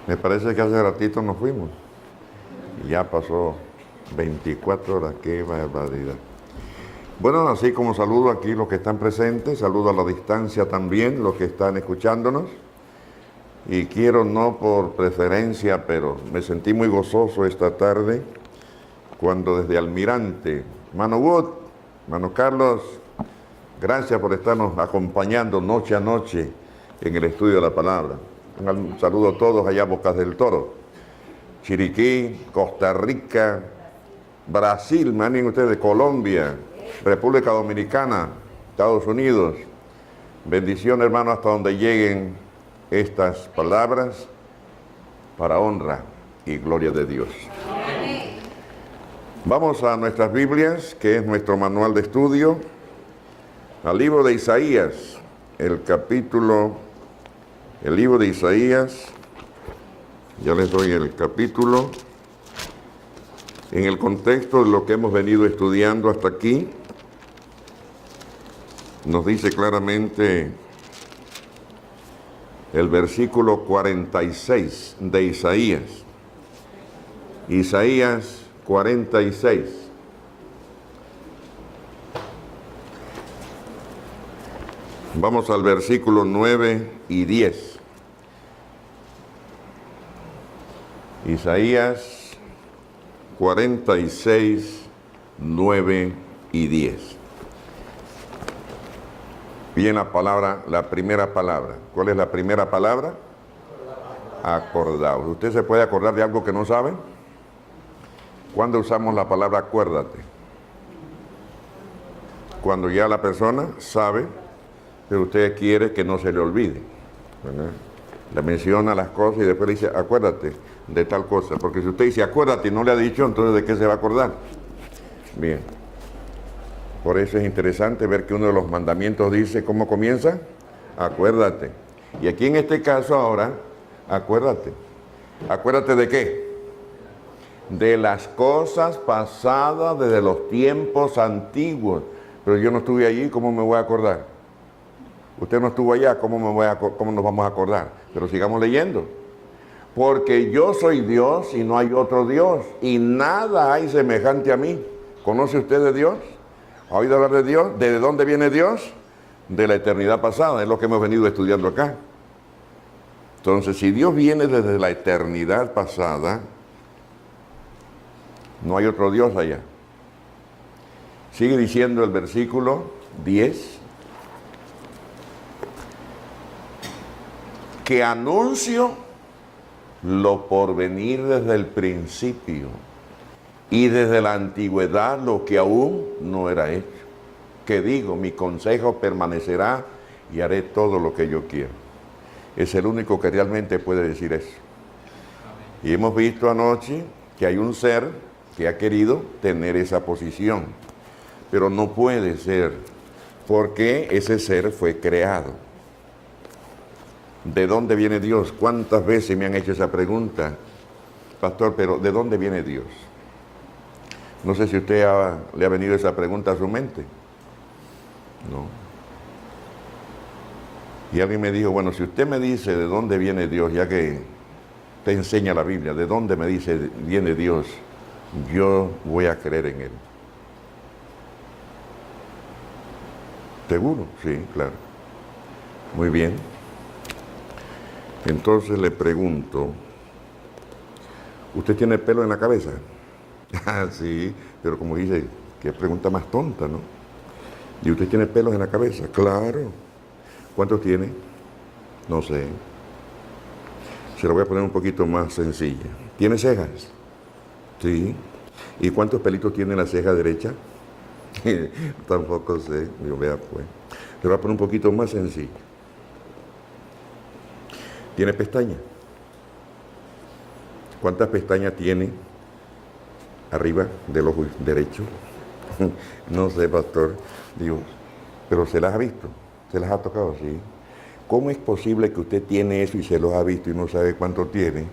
Me parece que hace ratito nos fuimos. Y ya pasó 24 horas, qué barbaridad. Bueno, así como saludo aquí los que están presentes, saludo a la distancia también los que están escuchándonos. Y quiero, no por preferencia, pero me sentí muy gozoso esta tarde cuando desde Almirante, Mano Wood, Mano Carlos, gracias por estarnos acompañando noche a noche en el estudio de la palabra. Un saludo a todos allá a Bocas del Toro, Chiriquí, Costa Rica, Brasil, manen ustedes, Colombia, República Dominicana, Estados Unidos. Bendición, hermano, hasta donde lleguen estas palabras para honra y gloria de Dios. Vamos a nuestras Biblias, que es nuestro manual de estudio, al libro de Isaías, el libro de Isaías, ya les doy el capítulo, en el contexto de lo que hemos venido estudiando hasta aquí, nos dice claramente el versículo 46 de Isaías. Isaías 46. Vamos al versículo 9 y 10. Isaías 46, 9 y 10. Bien, la primera palabra. ¿Cuál es la primera palabra? Acordaos. ¿Usted se puede acordar de algo que no sabe? ¿Cuándo usamos la palabra acuérdate? Cuando ya la persona sabe, pero usted quiere que no se le olvide, ¿verdad? Le menciona las cosas y después le dice, acuérdate de tal cosa. Porque si usted dice acuérdate y no le ha dicho, entonces ¿de qué se va a acordar? Bien. Por eso es interesante ver que uno de los mandamientos dice, ¿cómo comienza? Acuérdate. Y aquí en este caso ahora, acuérdate. ¿Acuérdate de qué? De las cosas pasadas desde los tiempos antiguos. Pero yo no estuve allí, ¿cómo me voy a acordar? Usted no estuvo allá, ¿cómo nos vamos a acordar? Pero sigamos leyendo. Porque yo soy Dios y no hay otro Dios, y nada hay semejante a mí. ¿Conoce usted de Dios? ¿Ha oído hablar de Dios? ¿De dónde viene Dios? De la eternidad pasada, es lo que hemos venido estudiando acá. Entonces, si Dios viene desde la eternidad pasada, no hay otro Dios allá. Sigue diciendo el versículo 10, que anuncio lo por venir desde el principio y desde la antigüedad lo que aún no era hecho. Que digo, mi consejo permanecerá y haré todo lo que yo quiero. Es el único que realmente puede decir eso. Y hemos visto anoche que hay un ser que ha querido tener esa posición, pero no puede ser, porque ese ser fue creado. ¿De dónde viene Dios? ¿Cuántas veces me han hecho esa pregunta? Pastor, pero ¿de dónde viene Dios? No sé si usted le ha venido esa pregunta a su mente. No. Y alguien me dijo, bueno, si usted me dice de dónde viene Dios, ya que te enseña la Biblia, de dónde me dice viene Dios, yo voy a creer en Él. ¿Seguro? Sí, claro. Muy bien. Entonces le pregunto, ¿usted tiene pelo en la cabeza? Ah, sí, pero como dice, qué pregunta más tonta, ¿no? ¿Y usted tiene pelos en la cabeza? Claro. ¿Cuántos tiene? No sé. Se lo voy a poner un poquito más sencilla. ¿Tiene cejas? Sí. ¿Y cuántos pelitos tiene la ceja derecha? Tampoco sé. Yo vea pues. Le voy a poner un poquito más sencillo. ¿Tiene pestañas? ¿Cuántas pestañas tiene arriba del ojo derecho? No sé, pastor. Digo, pero ¿se las ha visto? ¿Se las ha tocado? Sí. ¿Cómo es posible que usted tiene eso y se los ha visto y no sabe cuánto tiene?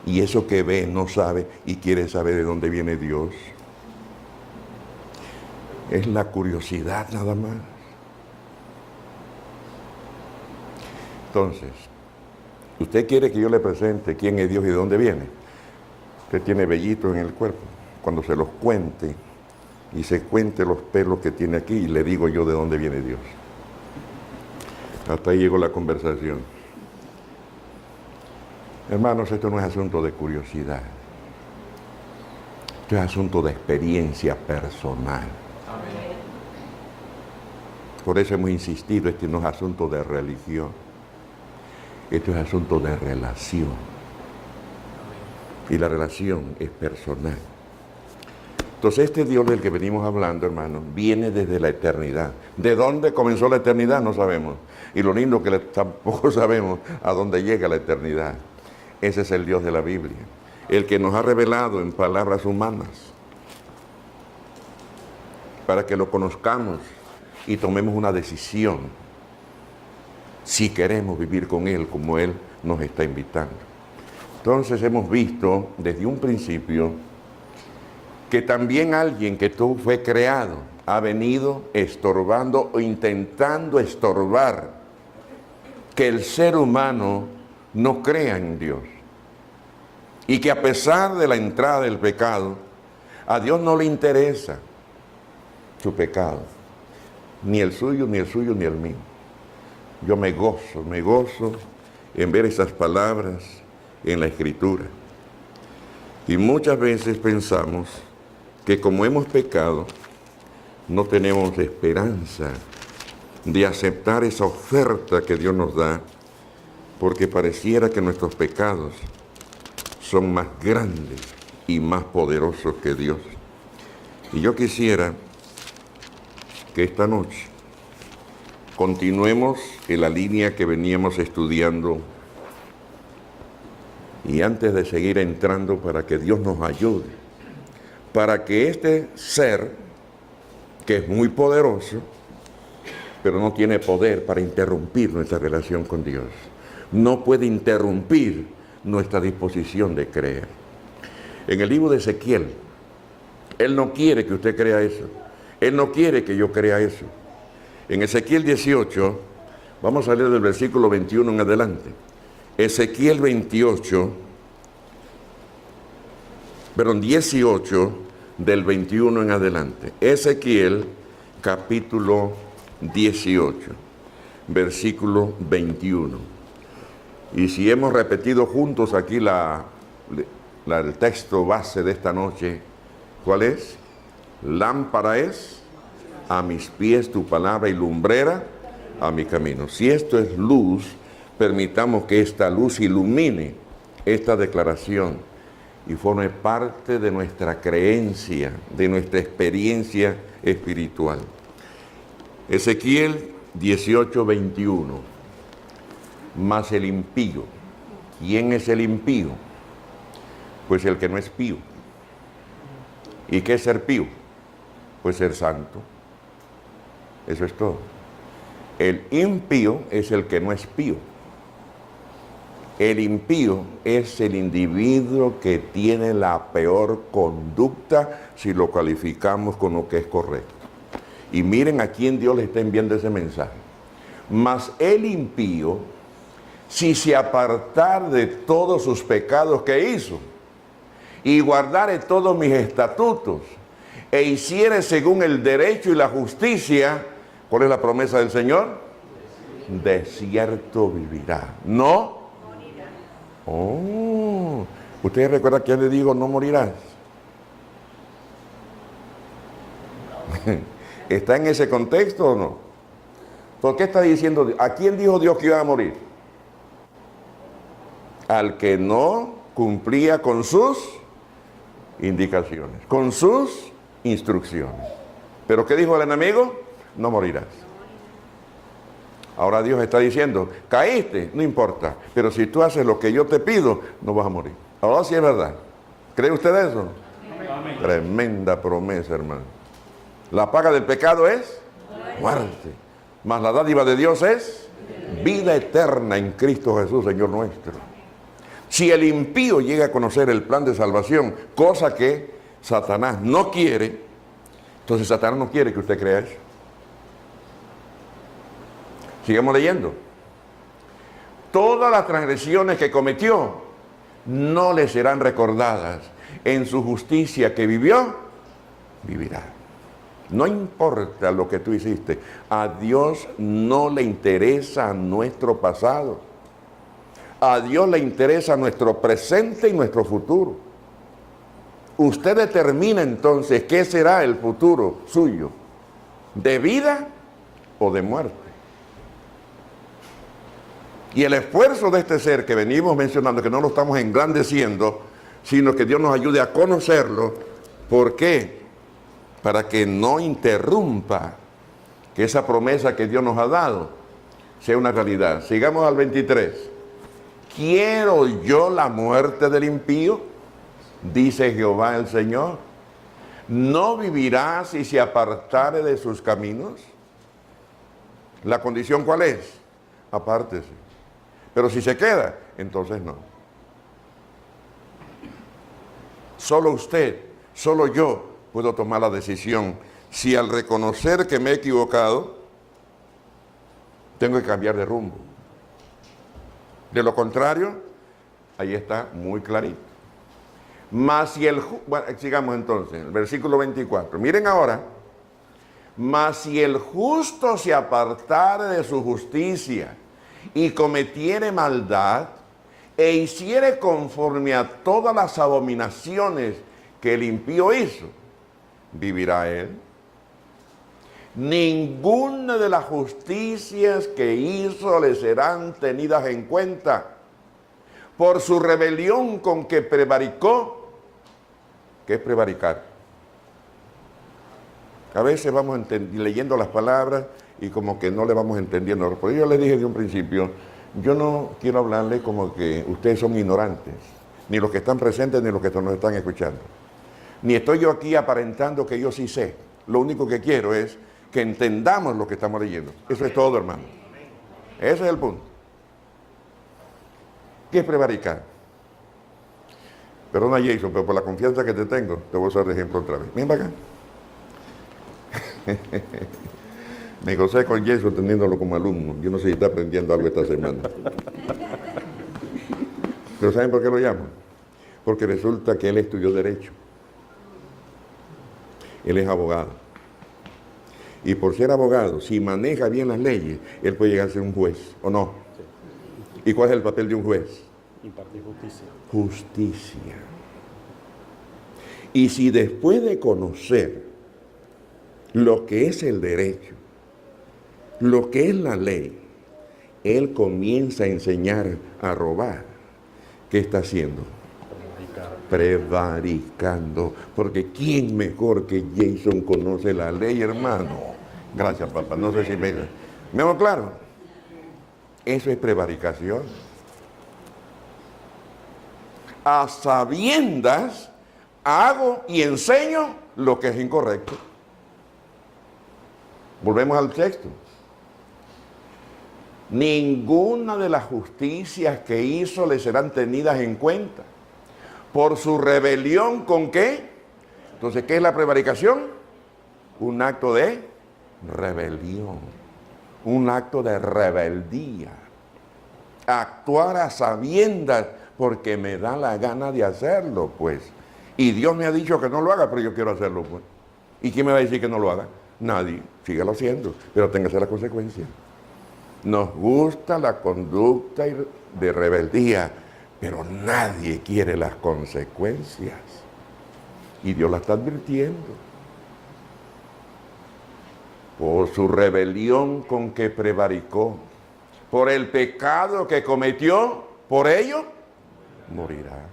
Y eso que ve no sabe y quiere saber de dónde viene Dios. Es la curiosidad nada más. Entonces, Usted quiere que yo le presente quién es Dios y de dónde viene. Usted tiene vellitos en el cuerpo. Cuando se los cuente y se cuente los pelos que tiene aquí, y le digo yo de dónde viene Dios. Hasta ahí llegó la conversación. Hermanos, esto no es asunto de curiosidad. Esto es asunto de experiencia personal. Amén. Por eso hemos insistido, este no es asunto de religión. Esto es asunto de relación. Y la relación es personal. Entonces este Dios del que venimos hablando, hermanos, viene desde la eternidad. ¿De dónde comenzó la eternidad? No sabemos. Y lo lindo que tampoco sabemos a dónde llega la eternidad. Ese es el Dios de la Biblia. El que nos ha revelado en palabras humanas. Para que lo conozcamos y tomemos una decisión. Si queremos vivir con Él como Él nos está invitando. Entonces hemos visto desde un principio que también alguien que tú fue creado ha venido estorbando o intentando estorbar que el ser humano no crea en Dios. Y que a pesar de la entrada del pecado, a Dios no le interesa su pecado. Ni el suyo, ni el suyo, ni el mío. Yo me gozo en ver esas palabras en la Escritura. Y muchas veces pensamos que como hemos pecado, no tenemos esperanza de aceptar esa oferta que Dios nos da, porque pareciera que nuestros pecados son más grandes y más poderosos que Dios. Y yo quisiera que esta noche continuemos en la línea que veníamos estudiando, y antes de seguir entrando, para que Dios nos ayude, para que este ser, que es muy poderoso, pero no tiene poder para interrumpir nuestra relación con Dios, no puede interrumpir nuestra disposición de creer. En el libro de Ezequiel, Él no quiere que usted crea eso, Él no quiere que yo crea eso. En Ezequiel 18, vamos a leer del versículo 21 en adelante. Ezequiel 18, 18, del 21 en adelante. Ezequiel capítulo 18, versículo 21. Y si hemos repetido juntos aquí el texto base de esta noche, ¿cuál es? Lámpara es a mis pies tu palabra y lumbrera a mi camino. Si esto es luz, permitamos que esta luz ilumine esta declaración y forme parte de nuestra creencia, de nuestra experiencia espiritual. Ezequiel 18, 21. Mas el impío. ¿Quién es el impío? Pues el que no es pío. ¿Y qué es ser pío? Pues ser santo. Eso es todo. El impío es el que no es pío. El impío es el individuo que tiene la peor conducta si lo calificamos con lo que es correcto. Y miren a quién Dios le está enviando ese mensaje. Mas el impío, si se apartar de todos sus pecados que hizo y guardare todos mis estatutos e hiciere según el derecho y la justicia, ¿cuál es la promesa del Señor? De cierto vivirá. ¿No? Oh, ¿ustedes recuerdan que le digo no morirás? ¿Está en ese contexto o no? ¿Por qué está diciendo? ¿A quién dijo Dios que iba a morir? Al que no cumplía con sus indicaciones, con sus instrucciones. ¿Pero qué dijo el enemigo? No morirás. Ahora Dios está diciendo, caíste, no importa, pero si tú haces lo que yo te pido, no vas a morir. Ahora sí es verdad. ¿Cree usted eso? Amén. Tremenda promesa, hermano. La paga del pecado es muerte, mas la dádiva de Dios es vida eterna en Cristo Jesús, Señor nuestro. Si el impío llega a conocer el plan de salvación, cosa que Satanás no quiere, entonces Satanás no quiere que usted crea eso. Sigamos leyendo. todas las transgresiones que cometió no le serán recordadas. En su justicia que vivió, vivirá. No importa lo que tú hiciste, a Dios no le interesa nuestro pasado. A Dios le interesa nuestro presente y nuestro futuro. Usted determina entonces qué será el futuro suyo, de vida o de muerte. Y el esfuerzo de este ser que venimos mencionando, que no lo estamos engrandeciendo, sino que Dios nos ayude a conocerlo. ¿Por qué? Para que no interrumpa que esa promesa que Dios nos ha dado sea una realidad. Sigamos al 23. ¿Quiero yo la muerte del impío? Dice Jehová el Señor. ¿No vivirá si se apartare de sus caminos? ¿La condición cuál es? Apártese. Pero si se queda, entonces no. Solo usted, solo yo puedo tomar la decisión si al reconocer que me he equivocado, tengo que cambiar de rumbo. De lo contrario, ahí está muy clarito. Mas si el... Bueno, sigamos entonces, el versículo 24. Miren ahora. Mas si el justo se apartare de su justicia y cometiere maldad e hiciere conforme a todas las abominaciones que el impío hizo, ¿vivirá él? Ninguna de las justicias que hizo le serán tenidas en cuenta. Por su rebelión con que prevaricó. ¿Qué es prevaricar? A veces vamos leyendo las palabras y como que no le vamos entendiendo. Por eso yo les dije de un principio, yo no quiero hablarles como que ustedes son ignorantes, ni los que están presentes ni los que nos están escuchando. Ni estoy yo aquí aparentando que yo sí sé. Lo único que quiero es que entendamos lo que estamos leyendo. Eso es todo, hermano. Ese es el punto. ¿Qué es prevaricar? Perdona, Jason, pero por la confianza que te tengo, te voy a usar de ejemplo otra vez. Ven para acá. Me gocé con Jason teniéndolo como alumno. Yo no sé si está aprendiendo algo esta semana. Pero ¿saben por qué lo llamo? Porque resulta que él estudió Derecho. Él es abogado. Y por ser abogado, si maneja bien las leyes, él puede llegar a ser un juez, ¿o no? Sí. ¿Y cuál es el papel de un juez? Impartir justicia. Justicia. Y si después de conocer lo que es el derecho, lo que es la ley, él comienza a enseñar a robar, ¿qué está haciendo? Prevaricando. Porque ¿quién mejor que Jason conoce la ley, hermano? Gracias, papá. No sé si me hago claro. Eso es prevaricación. A sabiendas hago y enseño lo que es incorrecto. Volvemos al texto. Ninguna de las justicias que hizo le serán tenidas en cuenta. Por su rebelión, ¿con qué? Entonces, ¿qué es la prevaricación? Un acto de rebelión. Un acto de rebeldía. Actuar a sabiendas porque me da la gana de hacerlo, pues. Y Dios me ha dicho que no lo haga, pero yo quiero hacerlo, pues. ¿Y quién me va a decir que no lo haga? Nadie. Sígalo haciendo, pero téngase la consecuencia. Nos gusta la conducta de rebeldía, pero nadie quiere las consecuencias. Y Dios la está advirtiendo. Por su rebelión con que prevaricó, por el pecado que cometió, por ello morirá.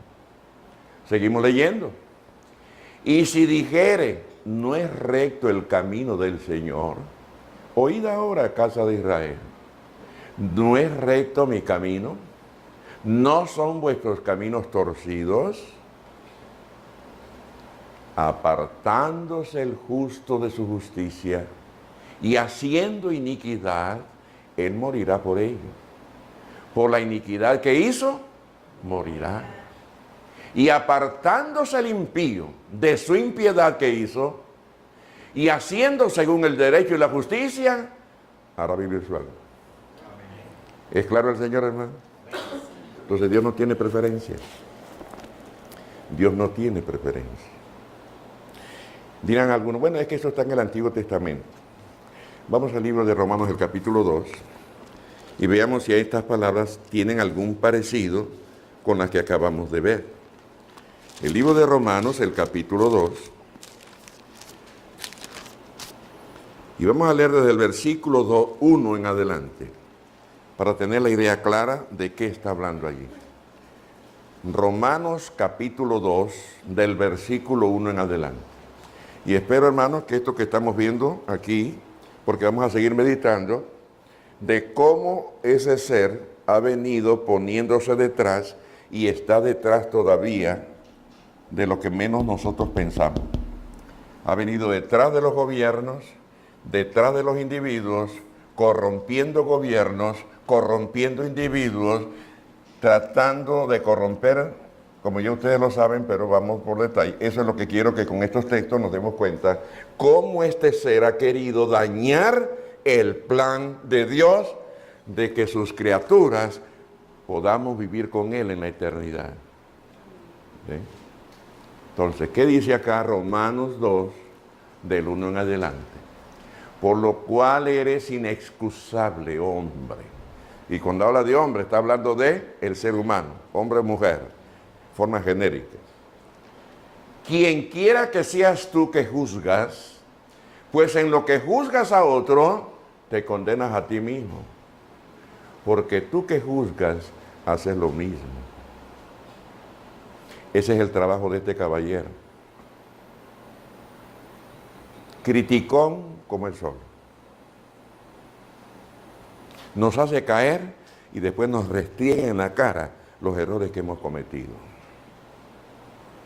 Seguimos leyendo. Y si dijere, no es recto el camino del Señor, oíd ahora, casa de Israel, no es recto mi camino, no son vuestros caminos torcidos, apartándose el justo de su justicia y haciendo iniquidad, él morirá por ello. Por la iniquidad que hizo, morirá. Y apartándose el impío de su impiedad que hizo, y haciendo según el derecho y la justicia, hará vivir su alma. ¿Es claro el Señor, hermano? Entonces Dios no tiene preferencias. Dios no tiene preferencias. Dirán algunos, bueno, es que eso está en el Antiguo Testamento. Vamos al libro de Romanos, el capítulo 2, y veamos si estas palabras tienen algún parecido con las que acabamos de ver. El libro de Romanos, el capítulo 2, y vamos a leer desde el versículo 1 en adelante, para tener la idea clara de qué está hablando allí. Romanos capítulo 2, del versículo 1 en adelante. Y espero, hermanos, que esto que estamos viendo aquí, porque vamos a seguir meditando, de cómo ese ser ha venido poniéndose detrás y está detrás todavía de lo que menos nosotros pensamos. Ha venido detrás de los gobiernos, detrás de los individuos, corrompiendo gobiernos, corrompiendo individuos, tratando de corromper, como ya ustedes lo saben, pero vamos por detalle. Eso es lo que quiero que con estos textos nos demos cuenta, cómo este ser ha querido dañar el plan de Dios de que sus criaturas podamos vivir con Él en la eternidad. ¿Sí? Entonces, ¿qué dice acá Romanos 2, del 1 en adelante? Por lo cual eres inexcusable, hombre. Y cuando habla de hombre, está hablando de el ser humano, hombre o mujer, forma genérica. Quien quiera que seas tú que juzgas, pues en lo que juzgas a otro, te condenas a ti mismo. Porque tú que juzgas, haces lo mismo. Ese es el trabajo de este caballero. Criticón como el sol. Nos hace caer y después nos restriega en la cara los errores que hemos cometido.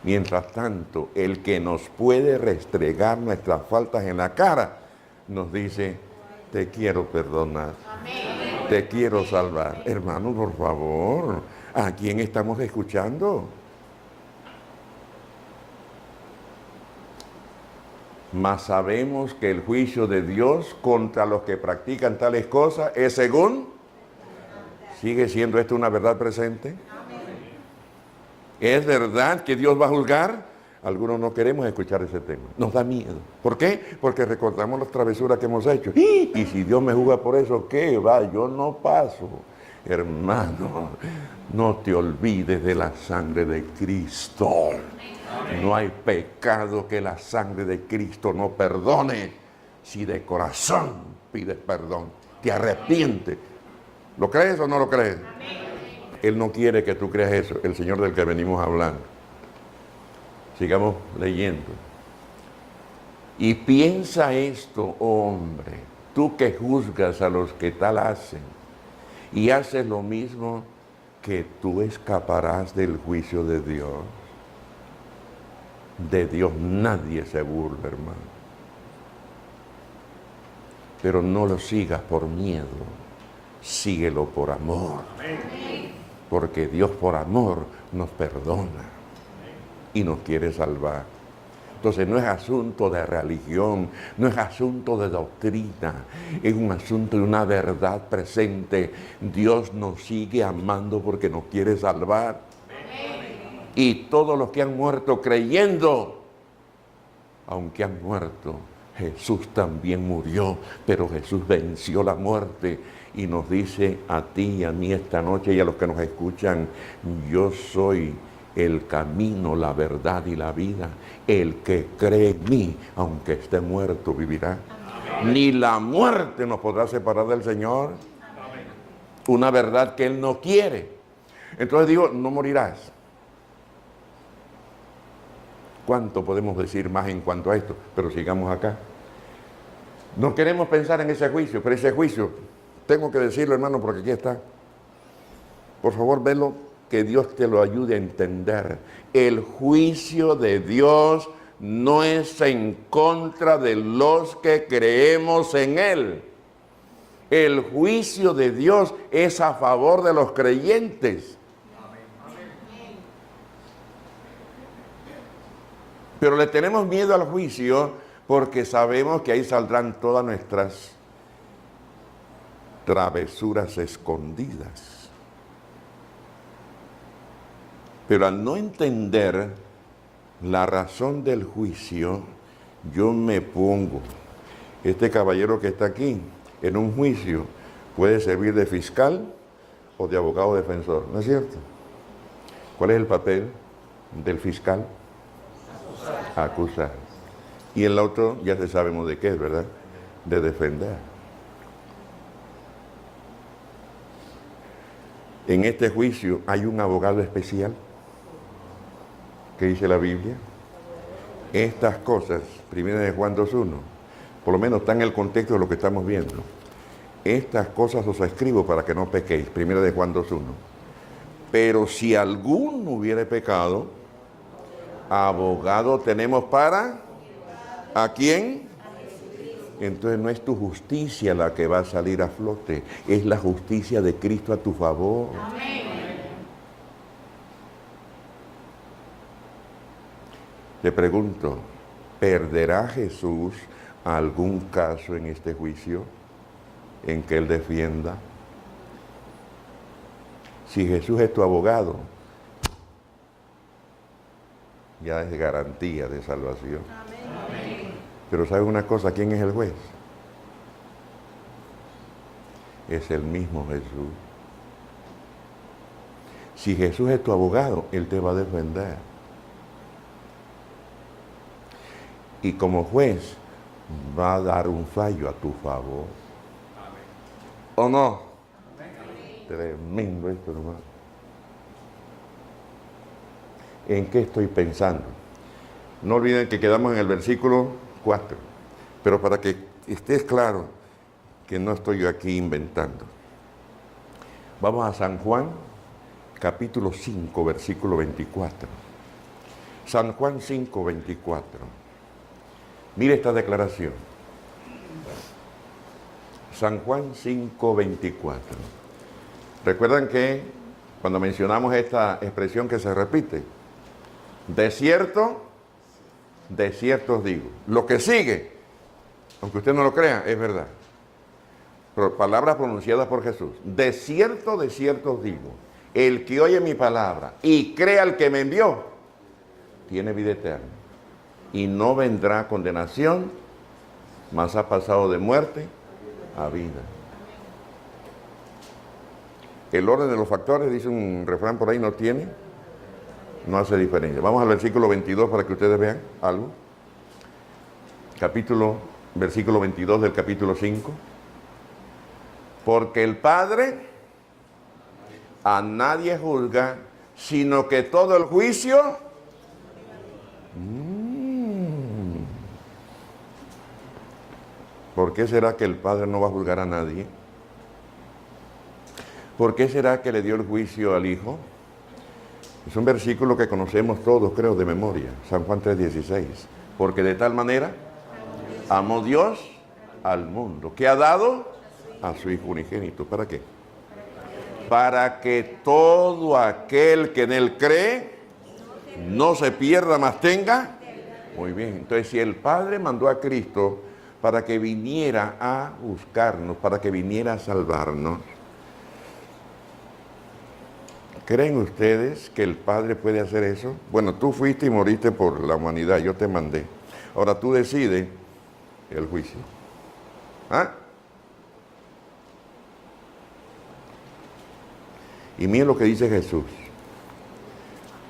Mientras tanto, el que nos puede restregar nuestras faltas en la cara, nos dice, te quiero perdonar, amén, te quiero salvar. Hermano, por favor, ¿a quién estamos escuchando? Mas sabemos que el juicio de Dios contra los que practican tales cosas es según. ¿Sigue siendo esto una verdad presente? ¿Es verdad que Dios va a juzgar? Algunos no queremos escuchar ese tema. Nos da miedo. ¿Por qué? Porque recordamos las travesuras que hemos hecho. Y si Dios me juzga por eso, ¿qué va? Yo no paso. Hermano, no te olvides de la sangre de Cristo. No hay pecado que la sangre de Cristo no perdone. Si de corazón pides perdón, te arrepientes. ¿Lo crees o no lo crees? Él no quiere que tú creas eso, el Señor del que venimos hablando. Sigamos leyendo. Y piensa esto, hombre, tú que juzgas a los que tal hacen y haces lo mismo, que tú escaparás del juicio de Dios. De Dios nadie se burla, hermano. Pero no lo sigas por miedo, síguelo por amor. Porque Dios por amor nos perdona y nos quiere salvar. Entonces no es asunto de religión, no es asunto de doctrina, es un asunto de una verdad presente. Dios nos sigue amando porque nos quiere salvar. Y todos los que han muerto creyendo, aunque han muerto, Jesús también murió, pero Jesús venció la muerte y nos dice a ti y a mí esta noche y a los que nos escuchan, yo soy el camino, la verdad y la vida. El que cree en mí, aunque esté muerto, vivirá. Amén. Ni la muerte nos podrá separar del Señor. Amén. Una verdad que Él no quiere. Entonces digo, no morirás. ¿Cuánto podemos decir más en cuanto a esto? Pero sigamos acá. No queremos pensar en ese juicio, pero ese juicio, tengo que decirlo, hermano, porque aquí está. Por favor, velo, que Dios te lo ayude a entender. El juicio de Dios no es en contra de los que creemos en Él. El juicio de Dios es a favor de los creyentes. Pero le tenemos miedo al juicio, porque sabemos que ahí saldrán todas nuestras travesuras escondidas. Pero al no entender la razón del juicio, yo me pongo, este caballero que está aquí, en un juicio, puede servir de fiscal o de abogado defensor, ¿no es cierto? ¿Cuál es el papel del fiscal? Acusar. Y el otro, ya se sabemos de qué es, ¿verdad? De defender. En este juicio hay un abogado especial. ¿Qué dice la Biblia? Estas cosas, 1 de Juan 2:1, por lo menos está en el contexto de lo que estamos viendo. Estas cosas os escribo para que no pequéis, 1 de Juan 2:1. Pero si alguno hubiere pecado, abogado tenemos para, ¿a quién? Entonces no es tu justicia la que va a salir a flote, es la justicia de Cristo a tu favor. Amén. Le pregunto, ¿perderá Jesús algún caso en este juicio en que Él defienda? Si Jesús es tu abogado, ya es garantía de salvación. Amén. Pero ¿sabes una cosa? ¿Quién es el juez? Es el mismo Jesús. Si Jesús es tu abogado, Él te va a defender. Y como juez, va a dar un fallo a tu favor. Amén. ¿O no? Amén. Tremendo esto, hermano. ¿En qué estoy pensando? No olviden que quedamos en el versículo 4. Pero para que estés claro que no estoy yo aquí inventando. Vamos a San Juan, capítulo 5, versículo 24. San Juan 5, 24. Mire esta declaración. San Juan 5, 24. ¿Recuerdan que cuando mencionamos esta expresión que se repite? De cierto os digo. Lo que sigue, aunque usted no lo crea, es verdad. Pero palabras pronunciadas por Jesús. De cierto os digo. El que oye mi palabra y cree al que me envió, tiene vida eterna. Y no vendrá condenación, mas ha pasado de muerte a vida. El orden de los factores, dice un refrán por ahí, no hace diferencia. Vamos al versículo 22 para que ustedes vean algo. Versículo 22 del capítulo 5. Porque el Padre a nadie juzga, sino que todo el juicio ¿por qué será que el Padre no va a juzgar a nadie? ¿Por qué será que le dio el juicio al Hijo? Es un versículo que conocemos todos, creo, de memoria. San Juan 3:16. Porque de tal manera amó Dios al mundo, que ha dado a su Hijo unigénito. ¿Para qué? Para que todo aquel que en Él cree no se pierda, mas tenga. Muy bien. Entonces, si el Padre mandó a Cristo para que viniera a buscarnos, para que viniera a salvarnos, ¿creen ustedes que el Padre puede hacer eso? Bueno, tú fuiste y moriste por la humanidad, yo te mandé. Ahora tú decides el juicio. ¿Ah? Y miren lo que dice Jesús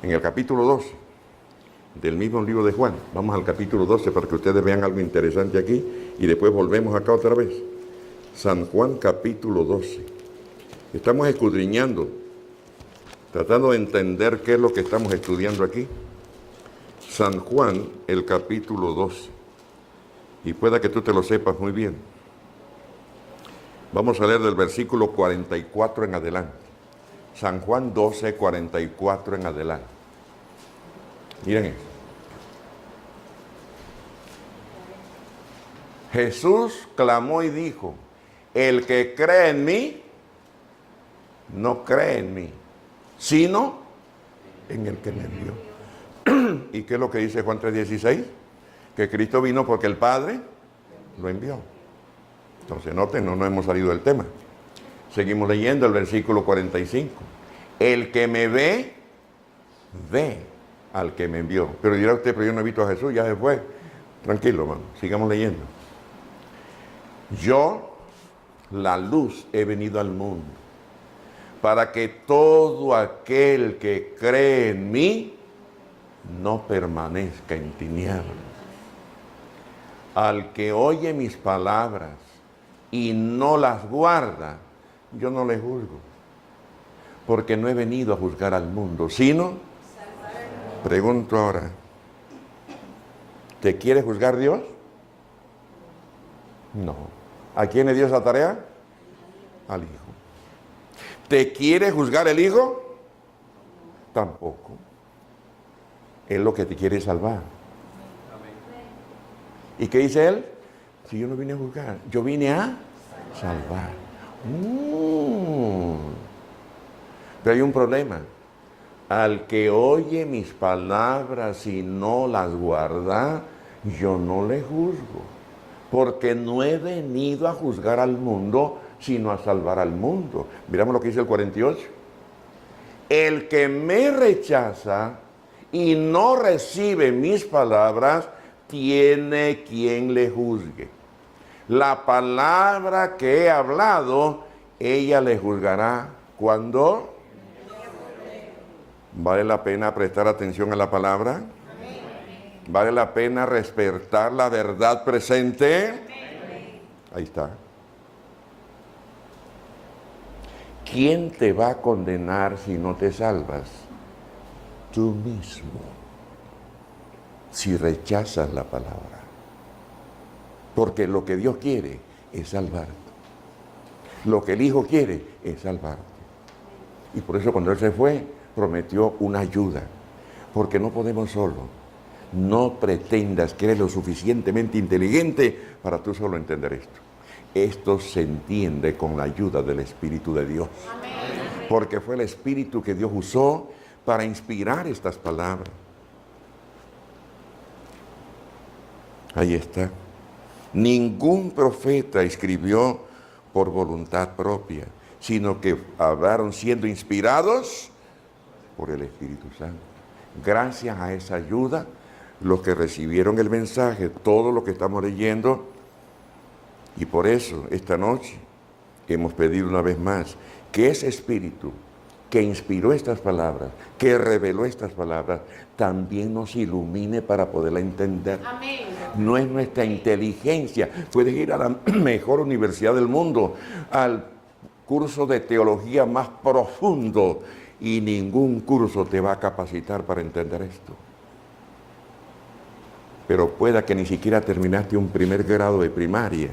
en el capítulo 12 del mismo libro de Juan. Vamos al capítulo 12 para que ustedes vean algo interesante aquí y después volvemos acá otra vez. San Juan capítulo 12. Estamos escudriñando, tratando de entender qué es lo que estamos estudiando aquí. San Juan, el capítulo 12. Y pueda que tú te lo sepas muy bien. Vamos a leer del versículo 44 en adelante. San Juan 12, 44 en adelante. Miren eso. Jesús clamó y dijo: el que cree en mí, no cree en mí, sino en el que me envió. ¿Y qué es lo que dice Juan 3:16? Que Cristo vino porque el Padre lo envió. Entonces, noten, no hemos salido del tema. Seguimos leyendo el versículo 45. El que me ve, ve al que me envió. Pero dirá usted, pero yo no he visto a Jesús, ya se fue. Tranquilo, hermano, sigamos leyendo. Yo, la luz, he venido al mundo, para que todo aquel que cree en mí no permanezca en tinieblas. Al que oye mis palabras y no las guarda, yo no le juzgo, porque no he venido a juzgar al mundo, sino, pregunto ahora, ¿te quiere juzgar Dios? No. ¿A quién le dio esa tarea? Al Hijo. ¿Te quiere juzgar el Hijo? Tampoco. Él lo que te quiere es salvar. ¿Y qué dice Él? Si yo no vine a juzgar, yo vine a salvar. Pero hay un problema. Al que oye mis palabras y no las guarda, yo no le juzgo, porque no he venido a juzgar al mundo, sino a salvar al mundo. Miramos lo que dice el 48. El que me rechaza y no recibe mis palabras, tiene quien le juzgue. La palabra que he hablado, ella le juzgará cuando... ¿Vale la pena prestar atención a la palabra? ¿Vale la pena respetar la verdad presente? Ahí está. ¿Quién te va a condenar si no te salvas? Tú mismo, si rechazas la palabra. Porque lo que Dios quiere es salvarte. Lo que el Hijo quiere es salvarte. Y por eso cuando Él se fue, prometió una ayuda. Porque no podemos solo. No pretendas que eres lo suficientemente inteligente para tú solo entender esto. Esto se entiende con la ayuda del Espíritu de Dios. Amén. Porque fue el Espíritu que Dios usó para inspirar estas palabras. Ahí está. Ningún profeta escribió por voluntad propia, sino que hablaron siendo inspirados por el Espíritu Santo. Gracias a esa ayuda, los que recibieron el mensaje, todo lo que estamos leyendo, y por eso esta noche hemos pedido una vez más que ese Espíritu que inspiró estas palabras, que reveló estas palabras, también nos ilumine para poderla entender. Amén. No es nuestra inteligencia. Puedes ir a la mejor universidad del mundo, al curso de teología más profundo, y ningún curso te va a capacitar para entender esto. Pero pueda que ni siquiera terminaste un primer grado de primaria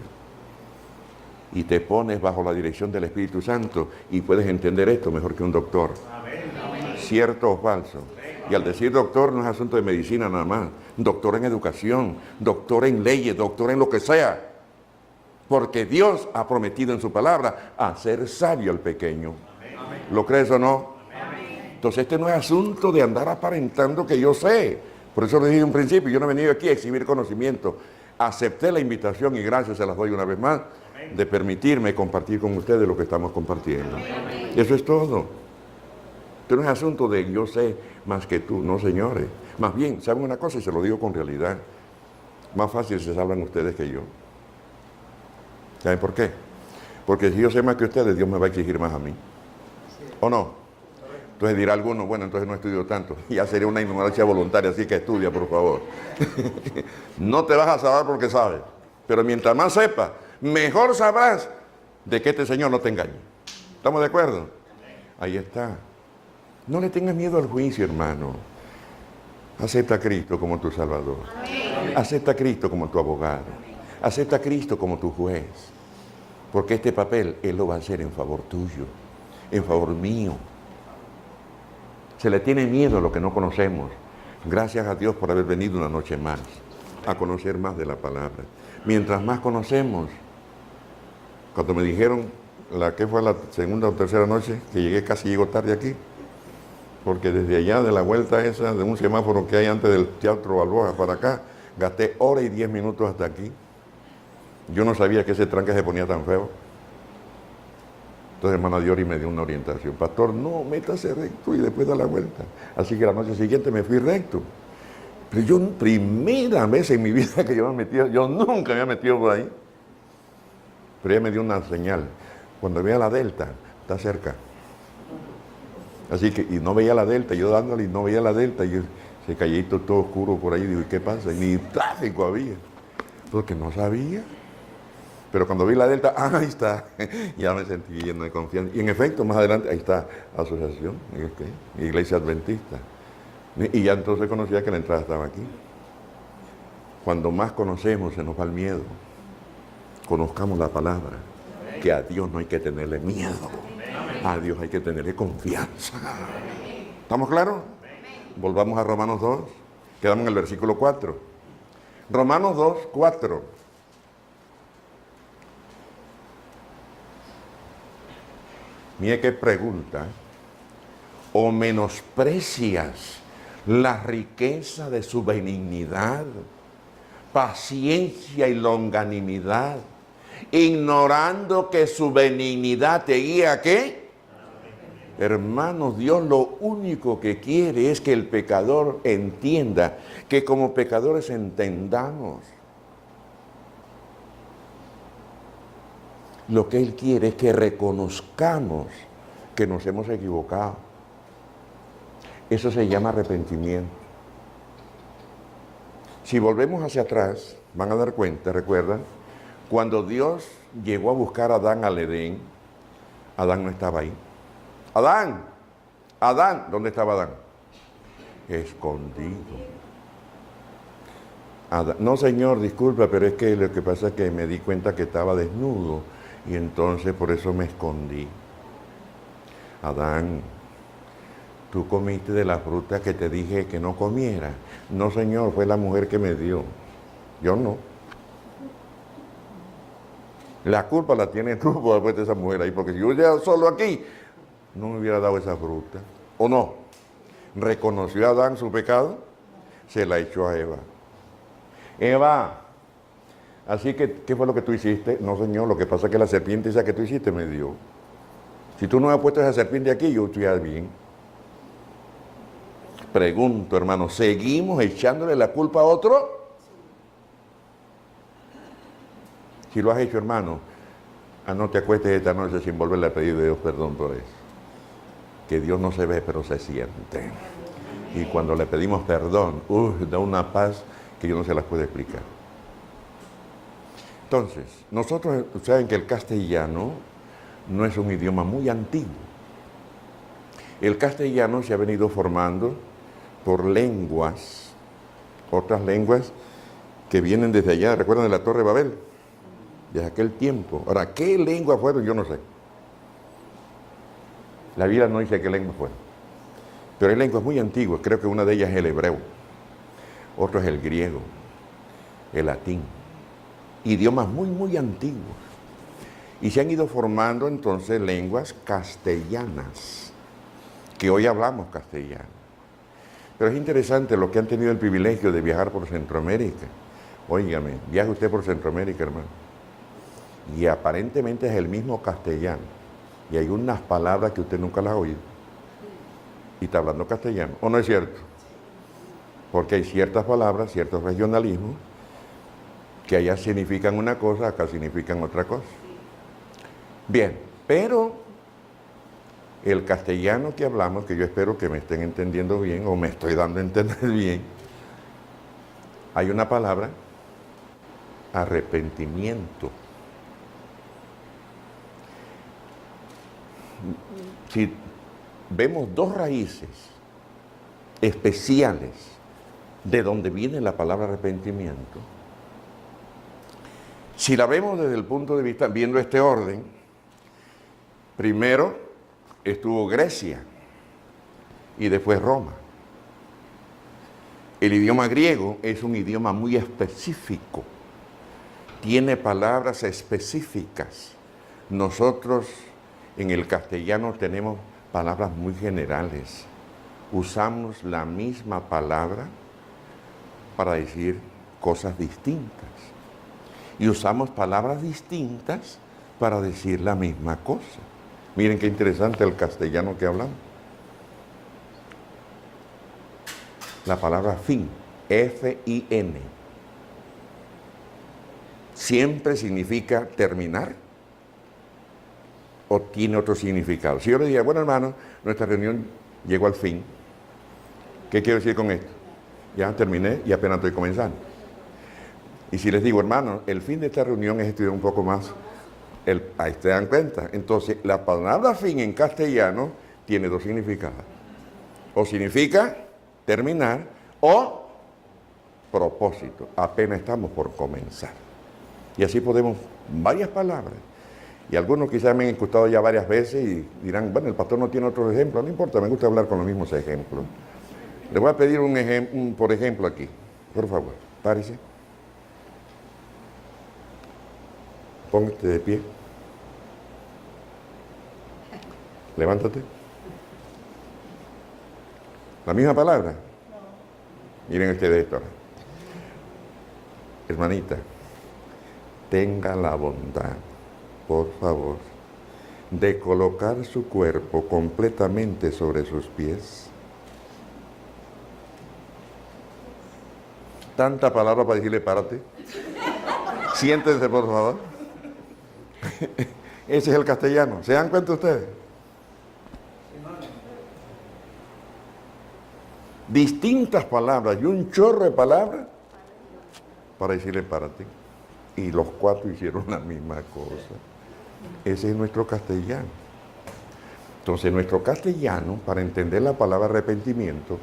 y te pones bajo la dirección del Espíritu Santo y puedes entender esto mejor que un doctor. Amén. ¿Cierto o falso? Y al decir doctor no es asunto de medicina nada más. Doctor en educación, doctor en leyes, doctor en lo que sea. Porque Dios ha prometido en su palabra hacer sabio al pequeño. Amén. ¿Lo crees o no? Entonces este no es asunto de andar aparentando que yo sé. Por eso le dije en un principio, yo no he venido aquí a exhibir conocimiento. Acepté la invitación y gracias se las doy una vez más de permitirme compartir con ustedes lo que estamos compartiendo. Y eso es todo. Esto no es asunto de yo sé más que tú, no señores. Más bien, ¿saben una cosa? Y se lo digo con realidad. Más fácil se salvan ustedes que yo. ¿Saben por qué? Porque si yo sé más que ustedes, Dios me va a exigir más a mí. ¿O no? Entonces dirá alguno, bueno, entonces no estudio tanto. Ya sería una ignorancia voluntaria, así que estudia, por favor. No te vas a saber porque sabes. Pero mientras más sepas, mejor sabrás de que este Señor no te engañe. ¿Estamos de acuerdo? Ahí está. No le tengas miedo al juicio, hermano. Acepta a Cristo como tu Salvador. Acepta a Cristo como tu abogado. Acepta a Cristo como tu juez. Porque este papel Él lo va a hacer en favor tuyo, en favor mío. Se le tiene miedo a lo que no conocemos. Gracias a Dios por haber venido una noche más a conocer más de la palabra. Mientras más conocemos, cuando me dijeron, ¿qué fue la segunda o tercera noche? Que llegué, casi llego tarde aquí. Porque desde allá de la vuelta esa, de un semáforo que hay antes del Teatro Balboa para acá, gasté hora y 10 minutos hasta aquí. Yo no sabía que ese tranque se ponía tan feo. Entonces hermana Diori me dio una orientación. Pastor, no, métase recto y después da la vuelta. Así que la noche siguiente me fui recto. Pero yo, primera vez en mi vida que yo me metí, yo nunca me había metido por ahí. Pero ella me dio una señal. Cuando veía la delta, está cerca. Así que, y no veía la delta, yo dándole y no veía la delta. Y ese callito todo oscuro por ahí, digo, ¿y qué pasa? Y ni tráfico había. Porque no sabía. Pero cuando vi la delta, ahí está. Ya me sentí lleno de confianza. Y en efecto, más adelante, ahí está, asociación, iglesia adventista. Y ya entonces conocía que la entrada estaba aquí. Cuando más conocemos, se nos va el miedo. Conozcamos la palabra. Que a Dios no hay que tenerle miedo. A Dios hay que tenerle confianza. ¿Estamos claros? Volvamos a Romanos 2. Quedamos en el versículo 4. Romanos 2, 4. Mire qué pregunta. ¿O menosprecias la riqueza de su benignidad, paciencia y longanimidad, ignorando que su benignidad te guía a qué? Hermanos, Dios lo único que quiere es que el pecador entienda, que como pecadores entendamos. Lo que Él quiere es que reconozcamos que nos hemos equivocado. Eso se llama arrepentimiento. Si volvemos hacia atrás, van a dar cuenta, recuerdan, cuando Dios llegó a buscar a Adán al Edén, Adán no estaba ahí. Adán, Adán, ¿dónde estaba Adán? Escondido. Adán, no, Señor, disculpa, pero es que lo que pasa es que me di cuenta que estaba desnudo y entonces por eso me escondí. Adán, tú comiste de la fruta que te dije que no comiera. No, Señor, fue la mujer que me dio. Yo no. La culpa la tienes tú por haber puesto esa mujer ahí, porque si yo hubiera solo aquí, no me hubiera dado esa fruta. ¿O no? ¿Reconoció a Adán su pecado? Se la echó a Eva. Eva, así que, ¿qué fue lo que tú hiciste? No, Señor, lo que pasa es que la serpiente esa que tú hiciste me dio. Si tú no me has puesto esa serpiente aquí, yo estuviera bien. Pregunto, hermano, ¿seguimos echándole la culpa a otro? Si lo has hecho, hermano, no te acuestes esta noche sin volverle a pedir a Dios perdón por eso. Que Dios no se ve, pero se siente. Y cuando le pedimos perdón, da una paz que yo no se las puedo explicar. Entonces, nosotros saben que el castellano no es un idioma muy antiguo. El castellano se ha venido formando por lenguas, otras lenguas que vienen desde allá, ¿recuerdan de la Torre de Babel? Desde aquel tiempo. Ahora, ¿qué lengua fueron? Yo no sé. La Biblia no dice qué lengua fueron. Pero hay lenguas muy antiguas, creo que una de ellas es el hebreo, otro es el griego, el latín. Idiomas muy, muy antiguos. Y se han ido formando entonces lenguas castellanas, que hoy hablamos castellano. Pero es interesante los que han tenido el privilegio de viajar por Centroamérica. Óigame, viaje usted por Centroamérica, hermano. Y aparentemente es el mismo castellano. Y hay unas palabras que usted nunca las ha oído. Y está hablando castellano. ¿O no es cierto? Porque hay ciertas palabras, ciertos regionalismos, que allá significan una cosa, acá significan otra cosa. Bien, pero el castellano que hablamos, que yo espero que me estén entendiendo bien, o me estoy dando a entender bien, hay una palabra, arrepentimiento. Si vemos dos raíces especiales de donde viene la palabra arrepentimiento, si la vemos desde el punto de vista, viendo este orden, primero estuvo Grecia y después Roma. El idioma griego es un idioma muy específico, tiene palabras específicas. Nosotros en el castellano tenemos palabras muy generales. Usamos la misma palabra para decir cosas distintas. Y usamos palabras distintas para decir la misma cosa. Miren qué interesante el castellano que hablamos. La palabra fin, F-I-N, siempre significa terminar o tiene otro significado. Si yo le digo, bueno hermano, nuestra reunión llegó al fin, ¿qué quiero decir con esto? Ya terminé y apenas estoy comenzando. Y si les digo, hermano, el fin de esta reunión es estudiar un poco más, ahí se dan cuenta. Entonces, la palabra fin en castellano tiene dos significados. O significa terminar o propósito. Apenas estamos por comenzar. Y así podemos, varias palabras. Y algunos quizás me han escuchado ya varias veces y dirán, bueno, el pastor no tiene otros ejemplos. No importa, me gusta hablar con los mismos ejemplos. Les voy a pedir por ejemplo aquí. Por favor, párese. Póngate de pie. Levántate. La misma palabra. No. Miren ustedes esto. Hermanita, tenga la bondad, por favor, de colocar su cuerpo completamente sobre sus pies. Tanta palabra para decirle párate. Siéntense, por favor. Ese es el castellano. ¿Se dan cuenta ustedes? Distintas palabras y un chorro de palabras para decirle párate. Y los cuatro hicieron la misma cosa. Ese es nuestro castellano. Entonces, nuestro castellano, para entender la palabra arrepentimiento,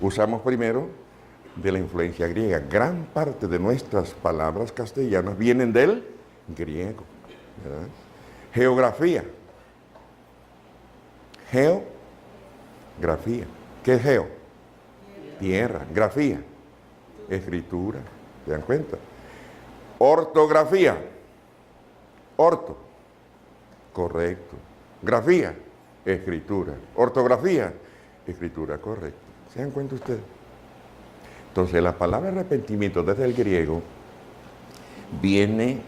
usamos primero de la influencia griega. Gran parte de nuestras palabras castellanas vienen del griego, ¿verdad? Geografía. Geografía. ¿Qué es geo? Tierra. Grafía. Escritura. ¿Se dan cuenta? Ortografía. Orto. Correcto. Grafía. Escritura. Ortografía. Escritura. Correcto. ¿Se dan cuenta ustedes? Entonces, la palabra arrepentimiento desde el griego viene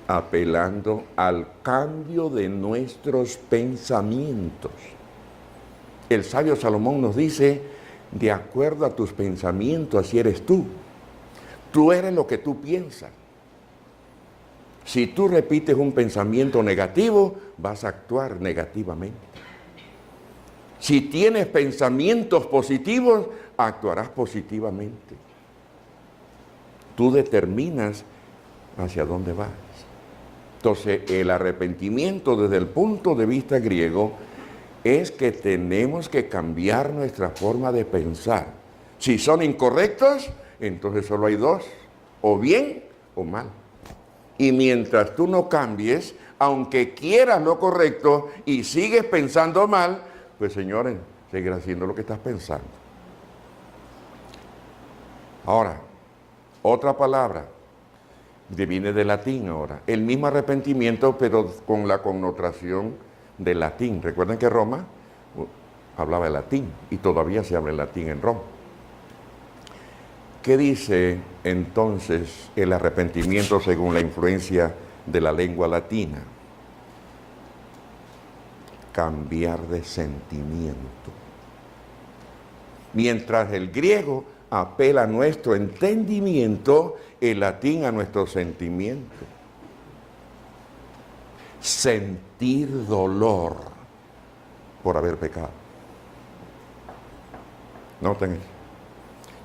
apelando al cambio de nuestros pensamientos. El sabio Salomón nos dice, de acuerdo a tus pensamientos, así eres tú. Tú eres lo que tú piensas. Si tú repites un pensamiento negativo, vas a actuar negativamente. Si tienes pensamientos positivos, actuarás positivamente. Tú determinas hacia dónde vas. Entonces, el arrepentimiento desde el punto de vista griego es que tenemos que cambiar nuestra forma de pensar. Si son incorrectos, entonces solo hay dos, o bien o mal. Y mientras tú no cambies, aunque quieras lo correcto y sigues pensando mal, pues señores, seguirás haciendo lo que estás pensando. Ahora, otra palabra, que viene de latín ahora, el mismo arrepentimiento, pero con la connotación de latín. Recuerden que Roma hablaba de latín y todavía se habla latín en Roma. ¿Qué dice entonces el arrepentimiento según la influencia de la lengua latina? Cambiar de sentimiento. Mientras el griego apela a nuestro entendimiento, el latín a nuestro sentimiento. Sentir dolor por haber pecado. Noten eso.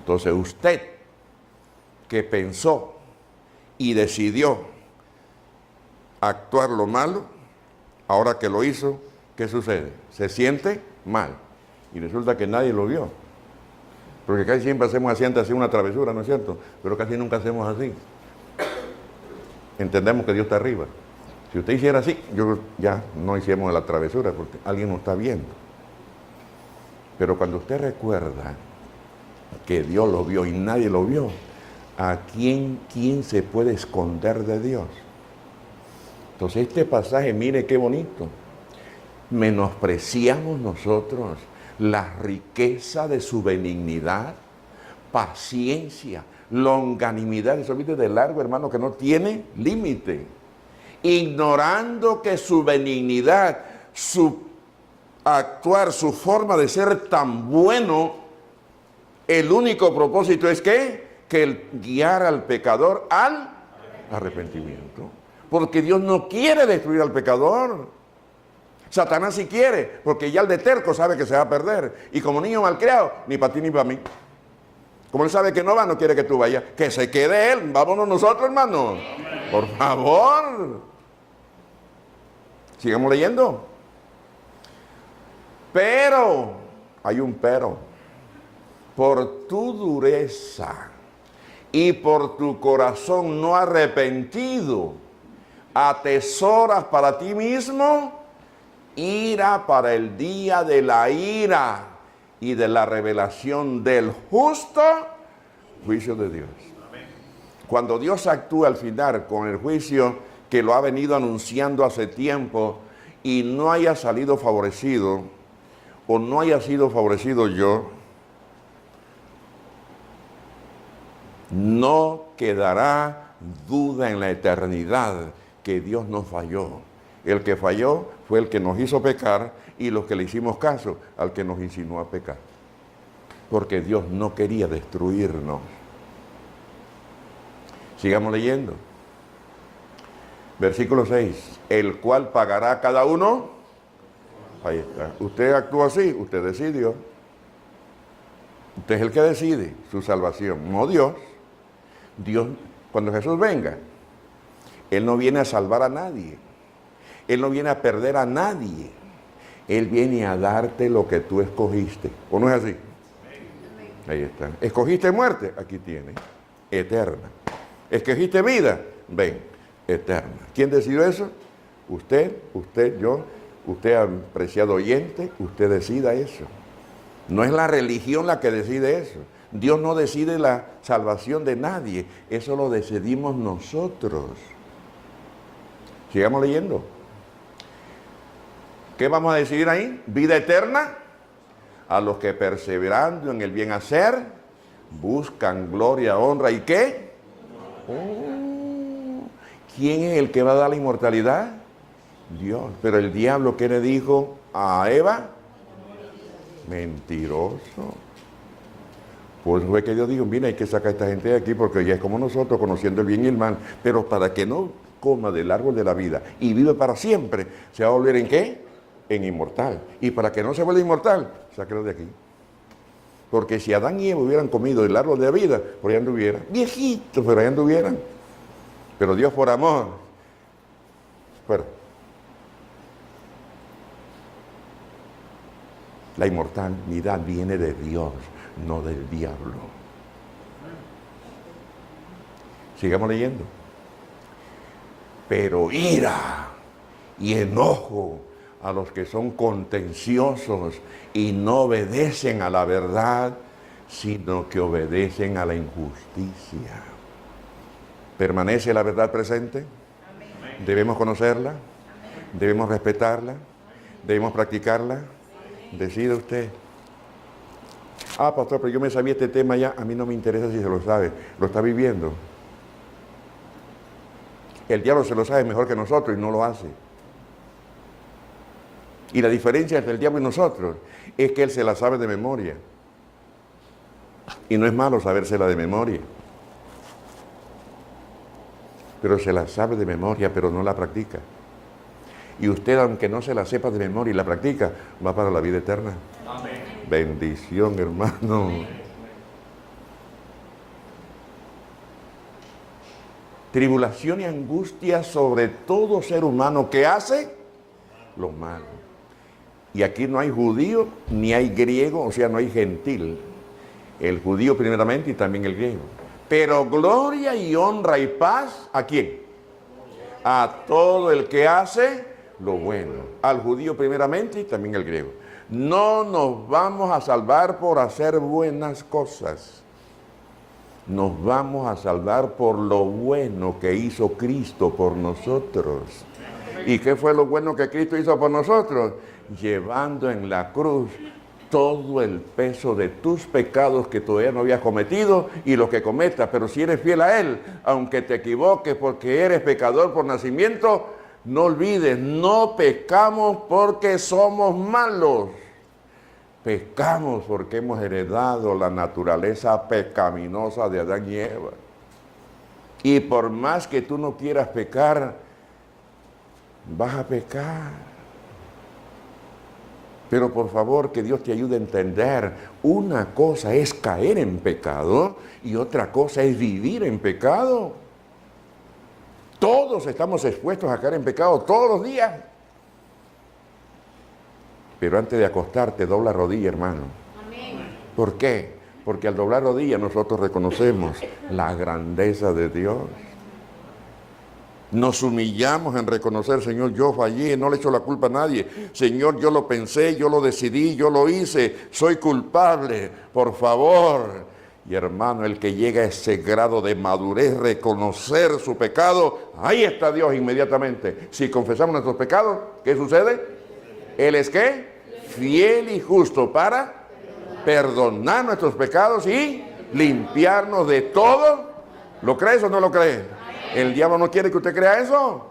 Entonces usted que pensó y decidió actuar lo malo, ahora que lo hizo, ¿qué sucede? Se siente mal. Y resulta que nadie lo vio. Porque casi siempre hacemos así una travesura, ¿no es cierto? Pero casi nunca hacemos así. Entendemos que Dios está arriba. Si usted hiciera así, ya no hiciéramos la travesura porque alguien nos está viendo. Pero cuando usted recuerda que Dios lo vio y nadie lo vio, ¿a quién se puede esconder de Dios? Entonces este pasaje, mire qué bonito. Menospreciamos nosotros la riqueza de su benignidad, paciencia, longanimidad, eso viene de largo, hermano, que no tiene límite. ignorando que su benignidad, su actuar, su forma de ser tan bueno, el único propósito es que el guiar al pecador al arrepentimiento. Porque Dios no quiere destruir al pecador. Satanás sí quiere, porque ya el de terco sabe que se va a perder. Y como niño malcriado, ni para ti ni para mí. Como él sabe que no va, no quiere que tú vayas. Que se quede él. Vámonos nosotros, hermano. Por favor. Sigamos leyendo. Pero, hay un pero. Por tu dureza y por tu corazón no arrepentido, atesoras para ti mismo ira para el día de la ira y de la revelación del justo juicio de Dios. Cuando Dios actúa al final con el juicio que lo ha venido anunciando hace tiempo y no haya salido favorecido o no haya sido favorecido yo, no quedará duda en la eternidad que Dios no falló. El que falló fue el que nos hizo pecar y los que le hicimos caso al que nos insinuó a pecar. Porque Dios no quería destruirnos. Sigamos leyendo. Versículo 6. El cual pagará a cada uno. Ahí está. Usted actúa así, usted decidió. Usted es el que decide su salvación, no Dios. Dios, cuando Jesús venga, Él no viene a salvar a nadie. Él no viene a perder a nadie. Él viene a darte lo que tú escogiste. ¿O no es así? Ahí está. ¿Escogiste muerte? Aquí tiene. Eterna. ¿Escogiste vida? Ven, eterna. ¿Quién decidió eso? Usted, yo, usted, apreciado oyente, usted decida eso. No es la religión la que decide eso. Dios no decide la salvación de nadie. Eso lo decidimos nosotros. Sigamos leyendo. ¿Qué vamos a decidir ahí? Vida eterna a los que perseverando en el bien hacer buscan gloria, honra y ¿qué? Oh, ¿quién es el que va a dar la inmortalidad? Dios. Pero el diablo, ¿qué le dijo a Eva? Mentiroso. Pues fue que Dios dijo, mira, hay que sacar a esta gente de aquí porque ya es como nosotros, conociendo el bien y el mal. Pero para que no coma del árbol de la vida y vive para siempre, se va a volver ¿en qué? En inmortal. Y para que no se vuelva inmortal, sáquelo de aquí. Porque si Adán y Eva hubieran comido del árbol de la vida, por allá anduvieran. Viejitos, pero allá anduvieran. Pero Dios por amor. Bueno. La inmortalidad viene de Dios, no del diablo. Sigamos leyendo. Pero ira y enojo a los que son contenciosos y no obedecen a la verdad, sino que obedecen a la injusticia. ¿Permanece la verdad presente? Amén. ¿Debemos conocerla? Amén. ¿Debemos respetarla? ¿Debemos practicarla? Decida usted. Ah, pastor, pero yo me sabía este tema ya. A mí no me interesa si se lo sabe. Lo está viviendo. El diablo se lo sabe mejor que nosotros y no lo hace. Y la diferencia entre el diablo y nosotros es que él se la sabe de memoria. Y no es malo sabérsela de memoria. Pero se la sabe de memoria, pero no la practica. Y usted, aunque no se la sepa de memoria y la practica, va para la vida eterna. Amén. Bendición, hermano. Amén. Tribulación y angustia sobre todo ser humano que hace lo malo. Y aquí no hay judío ni hay griego, o sea, no hay gentil. El judío primeramente y también el griego. Pero gloria y honra y paz, ¿a quién? A todo el que hace lo bueno. Al judío primeramente y también al griego. No nos vamos a salvar por hacer buenas cosas. Nos vamos a salvar por lo bueno que hizo Cristo por nosotros. ¿Y qué fue lo bueno que Cristo hizo por nosotros? Llevando en la cruz todo el peso de tus pecados que todavía no habías cometido y los que cometas. Pero si eres fiel a Él, aunque te equivoques porque eres pecador por nacimiento, no olvides, no pecamos porque somos malos. Pecamos porque hemos heredado la naturaleza pecaminosa de Adán y Eva. Y por más que tú no quieras pecar, vas a pecar. Pero por favor, que Dios te ayude a entender, una cosa es caer en pecado y otra cosa es vivir en pecado. Todos estamos expuestos a caer en pecado todos los días. Pero antes de acostarte, dobla rodilla, hermano. Amén. ¿Por qué? Porque al doblar rodilla nosotros reconocemos la grandeza de Dios. Nos humillamos en reconocer, Señor, yo fallé, no le echo la culpa a nadie. Señor, yo lo pensé, yo lo decidí, yo lo hice, soy culpable, por favor. Y hermano, el que llega a ese grado de madurez, reconocer su pecado, ahí está Dios inmediatamente. Si confesamos nuestros pecados, ¿qué sucede? Él es ¿qué? Fiel y justo para perdonar nuestros pecados y limpiarnos de todo. ¿Lo crees o no lo crees? El diablo no quiere que usted crea eso.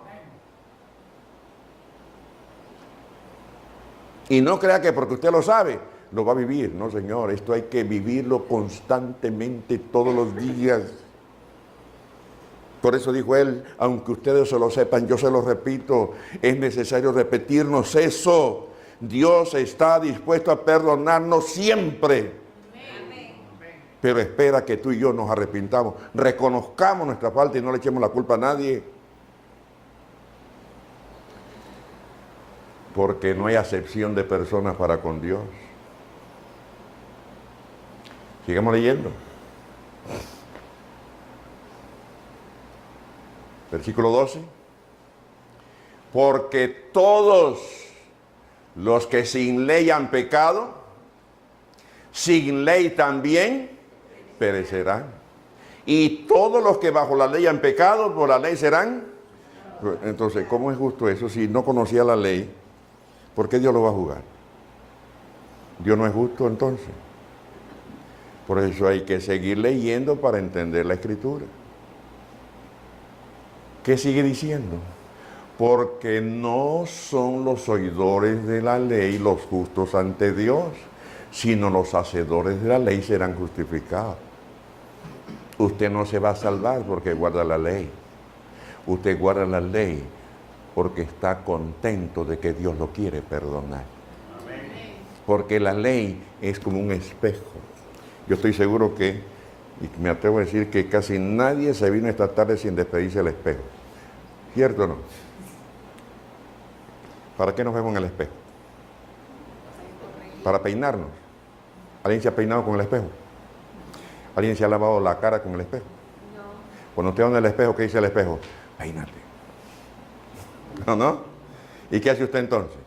Y no crea que porque usted lo sabe, lo va a vivir. No, señor, esto hay que vivirlo constantemente todos los días. Por eso dijo él, aunque ustedes se lo sepan, yo se lo repito, es necesario repetirnos eso. Dios está dispuesto a perdonarnos siempre. Pero espera que tú y yo nos arrepintamos, reconozcamos nuestra falta y no le echemos la culpa a nadie. Porque no hay acepción de personas para con Dios. Sigamos leyendo. Versículo 12. Porque todos los que sin ley han pecado, sin ley también perecerán. Y todos los que bajo la ley han pecado, por la ley serán. Entonces, ¿cómo es justo eso? Si no conocía la ley, ¿por qué Dios lo va a juzgar? Dios no es justo entonces. Por eso hay que seguir leyendo para entender la Escritura. ¿Qué sigue diciendo? Porque no son los oidores de la ley los justos ante Dios, sino los hacedores de la ley serán justificados. Usted no se va a salvar porque guarda la ley. Usted guarda la ley porque está contento de que Dios lo quiere perdonar. Porque la ley es como un espejo. Yo estoy seguro que, y me atrevo a decir que casi nadie se vino esta tarde sin despedirse del espejo. ¿Cierto o no? ¿Para qué nos vemos en el espejo? Para peinarnos. ¿Alguien se ha peinado con el espejo? ¿Alguien se ha lavado la cara con el espejo? No. Cuando usted va en el espejo, ¿qué dice el espejo? Peínate. ¿No? ¿Y qué hace usted entonces?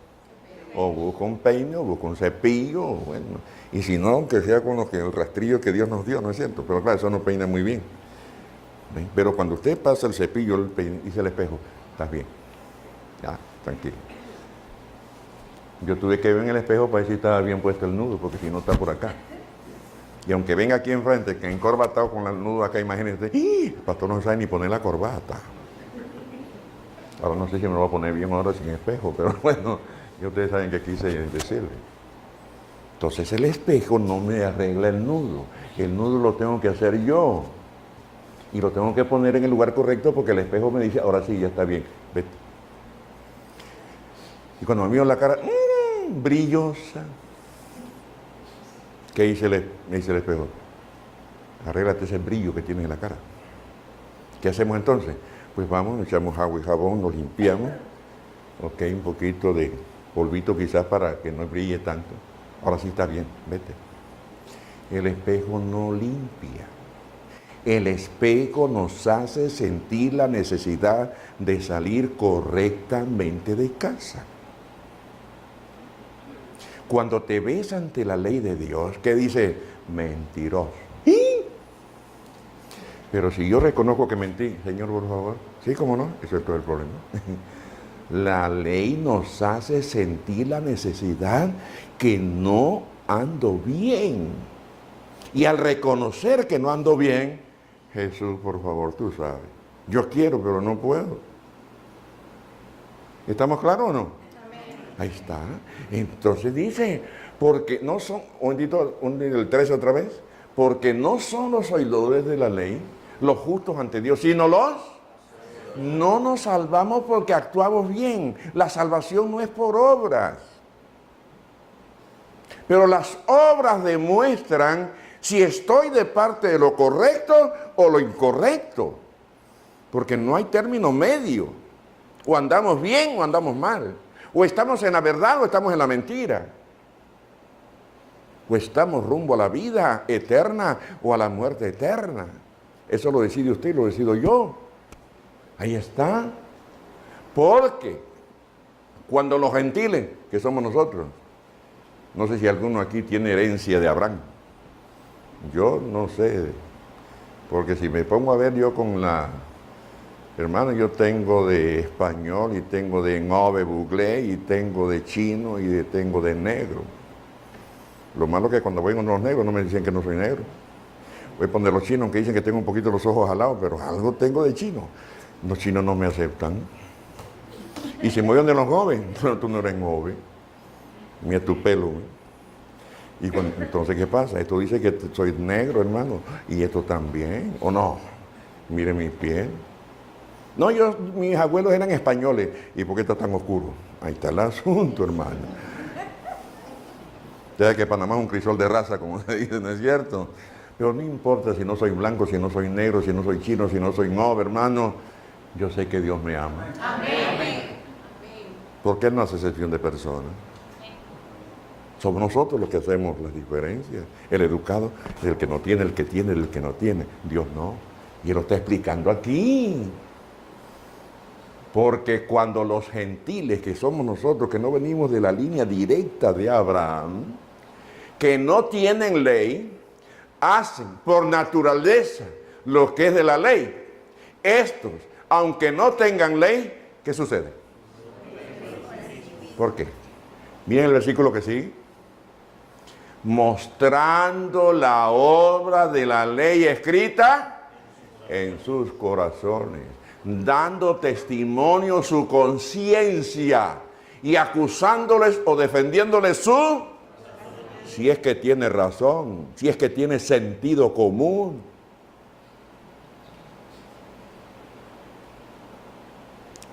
O busca un peine, o busca un cepillo, bueno. Y si no, aunque sea con el rastrillo que Dios nos dio, ¿no es cierto? Pero claro, eso no peina muy bien. ¿Ven? Pero cuando usted pasa el cepillo, el peine, dice el espejo, estás bien. Ya, tranquilo. Yo tuve que ver en el espejo para ver si estaba bien puesto el nudo, porque si no está por acá. Y aunque venga aquí enfrente, que encorbatado con el nudo acá, imagínense, el pastor no sabe ni poner la corbata. Ahora no sé si me lo va a poner bien ahora sin espejo, pero bueno, ya ustedes saben que quise decirle. Entonces el espejo no me arregla el nudo lo tengo que hacer yo. Y lo tengo que poner en el lugar correcto porque el espejo me dice, ahora sí, ya está bien, vete. Y cuando me miro la cara, brillosa. ¿Qué me dice el espejo? Arréglate ese brillo que tienes en la cara. ¿Qué hacemos entonces? Pues vamos, echamos agua y jabón, nos limpiamos. Ok, un poquito de polvito quizás para que no brille tanto. Ahora sí está bien, vete. El espejo no limpia. El espejo nos hace sentir la necesidad de salir correctamente de casa. Cuando te ves ante la ley de Dios, ¿qué dice? Mentiroso. Pero si yo reconozco que mentí, Señor, por favor, sí, cómo no, eso es todo el problema. La ley nos hace sentir la necesidad que no ando bien. Y al reconocer que no ando bien, Jesús, por favor, tú sabes, yo quiero, pero no puedo. ¿Estamos claros o no? Ahí está. Entonces dice, porque no son, el 13 otra vez, porque no son los oidores de la ley, los justos ante Dios, sino no nos salvamos porque actuamos bien. La salvación no es por obras. Pero las obras demuestran si estoy de parte de lo correcto o lo incorrecto. Porque no hay término medio. O andamos bien o andamos mal. O estamos en la verdad o estamos en la mentira. O estamos rumbo a la vida eterna o a la muerte eterna. Eso lo decide usted y lo decido yo. Ahí está. Porque cuando los gentiles, que somos nosotros, no sé si alguno aquí tiene herencia de Abraham. Yo no sé. Porque si me pongo a ver yo con la... Hermano, yo tengo de español y tengo de Ngove Buglé y tengo de chino y tengo de negro. Lo malo es que cuando voy con los negros no me dicen que no soy negro. Voy a poner los chinos que dicen que tengo un poquito los ojos jalados, pero algo tengo de chino. Los chinos no me aceptan. Y si me voy donde los jóvenes, pero tú no eres joven. Mira tu pelo. Y entonces, ¿qué pasa? Esto dice que soy negro, hermano. Y esto también, ¿o no? Mire mi piel. No, mis abuelos eran españoles. ¿Y por qué está tan oscuro? Ahí está el asunto, hermano. Usted que Panamá es un crisol de raza, como se dice, ¿no es cierto? Pero no importa si no soy blanco, si no soy negro, si no soy chino, si no soy novo, hermano. Yo sé que Dios me ama. Amén. Porque Él no hace excepción de personas. Somos nosotros los que hacemos las diferencias. El educado, el que no tiene, el que tiene, el que no tiene. Dios no. Y Él lo está explicando aquí. Porque cuando los gentiles, que somos nosotros, que no venimos de la línea directa de Abraham, que no tienen ley, hacen por naturaleza lo que es de la ley. Estos, aunque no tengan ley, ¿qué sucede? ¿Por qué? Miren el versículo que sigue. Mostrando la obra de la ley escrita en sus corazones, dando testimonio su conciencia y acusándoles o defendiéndoles si es que tiene razón, si es que tiene sentido común.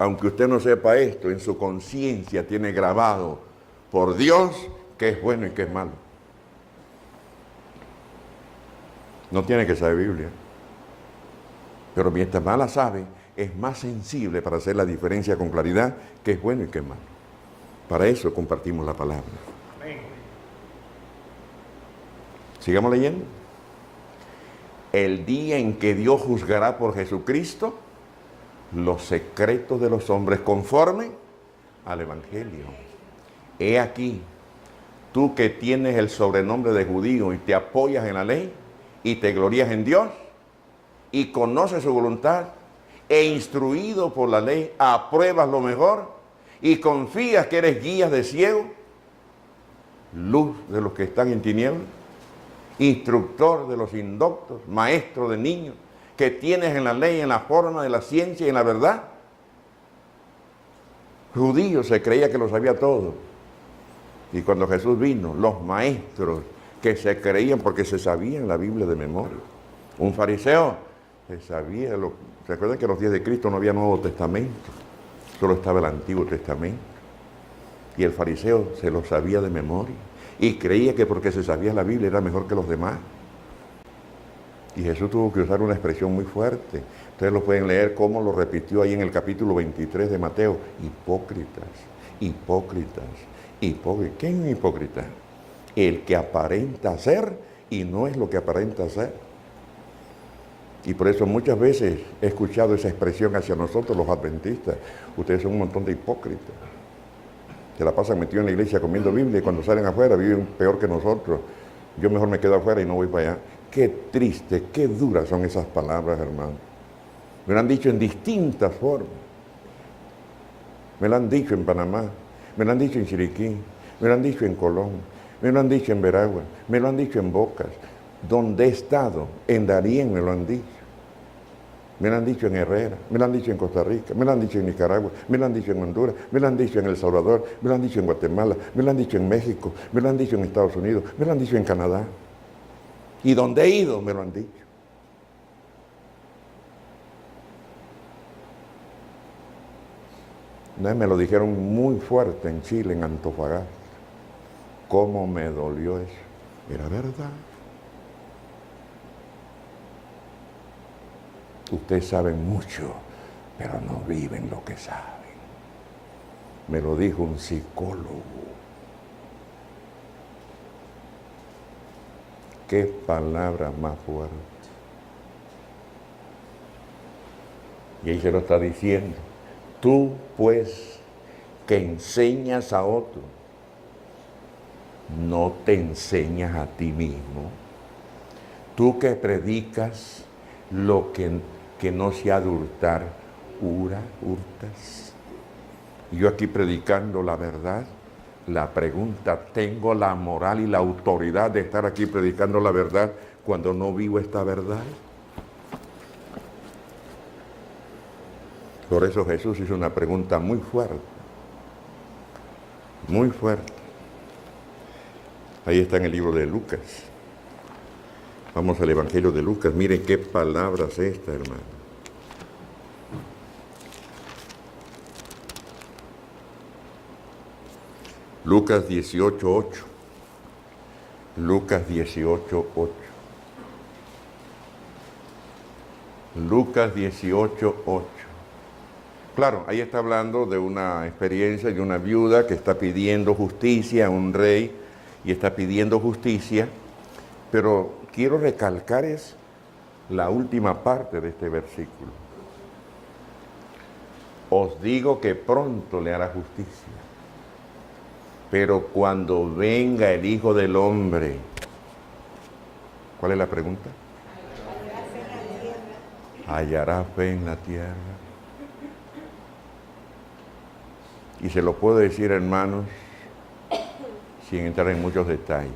Aunque usted no sepa esto, en su conciencia tiene grabado por Dios que es bueno y que es malo. No tiene que saber Biblia. Pero mientras más la sabe, es más sensible para hacer la diferencia con claridad que es bueno y que es malo. Para eso compartimos la palabra. Amén. Sigamos leyendo. El día en que Dios juzgará por Jesucristo los secretos de los hombres conforme al Evangelio. He aquí, tú que tienes el sobrenombre de judío y te apoyas en la ley y te glorías en Dios y conoces su voluntad e instruido por la ley apruebas lo mejor y confías que eres guía de ciego, luz de los que están en tinieblas, instructor de los indoctos, maestro de niños, que tienes en la ley, en la forma de la ciencia y en la verdad. Judío se creía que lo sabía todo. Y cuando Jesús vino, los maestros que se creían porque se sabían la Biblia de memoria. Un fariseo se sabía, ¿se acuerdan que en los días de Cristo no había Nuevo Testamento? Solo estaba el Antiguo Testamento. Y el fariseo se lo sabía de memoria. Y creía que porque se sabía la Biblia era mejor que los demás. Y Jesús tuvo que usar una expresión muy fuerte. Ustedes lo pueden leer cómo lo repitió ahí en el capítulo 23 de Mateo. Hipócritas, hipócritas, hipócritas. ¿Qué es un hipócrita? El que aparenta ser y no es lo que aparenta ser. Y por eso muchas veces he escuchado esa expresión hacia nosotros los adventistas. Ustedes son un montón de hipócritas. Se la pasan metidos en la iglesia comiendo Biblia y cuando salen afuera viven peor que nosotros. Yo mejor me quedo afuera y no voy para allá. Qué triste, qué duras son esas palabras, hermano. Me lo han dicho en distintas formas. Me lo han dicho en Panamá, me lo han dicho en Chiriquí, me lo han dicho en Colón, me lo han dicho en Veragua, me lo han dicho en Bocas, donde he estado, en Darién me lo han dicho. Me lo han dicho en Herrera, me lo han dicho en Costa Rica, me lo han dicho en Nicaragua, me lo han dicho en Honduras, me lo han dicho en El Salvador, me lo han dicho en Guatemala, me lo han dicho en México, me lo han dicho en Estados Unidos, me lo han dicho en Canadá. Y donde he ido me lo han dicho. Una vez me lo dijeron muy fuerte en Chile, en Antofagasta. ¿Cómo me dolió eso? Era verdad. Ustedes saben mucho, pero no viven lo que saben. Me lo dijo un psicólogo. Qué palabra más fuerte. Y ahí se lo está diciendo. Tú, pues, que enseñas a otro, no te enseñas a ti mismo. Tú que predicas lo que no se ha de hurtar, hurtas. Y yo aquí predicando la verdad, la pregunta, ¿tengo la moral y la autoridad de estar aquí predicando la verdad cuando no vivo esta verdad? Por eso Jesús hizo una pregunta muy fuerte, muy fuerte. Ahí está en el libro de Lucas. Vamos al Evangelio de Lucas. Miren qué palabras esta, hermano. Lucas 18:8. Lucas 18:8. Lucas 18:8. Claro, ahí está hablando de una experiencia de una viuda que está pidiendo justicia a un rey y está pidiendo justicia, pero quiero recalcar es la última parte de este versículo. Os digo que pronto le hará justicia, pero cuando venga el Hijo del Hombre, ¿cuál es la pregunta? Hallará fe en la tierra. Y se lo puedo decir, hermanos, sin entrar en muchos detalles.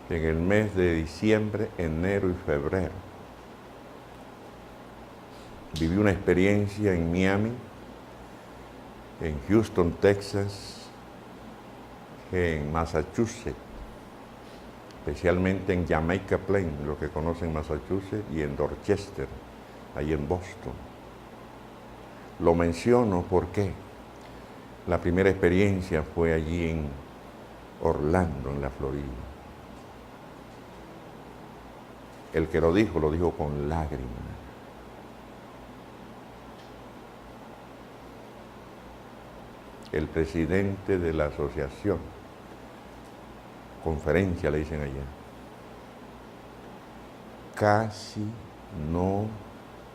En el mes de diciembre, enero y febrero, viví una experiencia en Miami, en Houston, Texas, en Massachusetts, especialmente en Jamaica Plain, los que conocen Massachusetts, y en Dorchester, ahí en Boston. Lo menciono porque la primera experiencia fue allí en Orlando, en la Florida. El que lo dijo con lágrimas. El presidente de la asociación, conferencia le dicen allá, casi no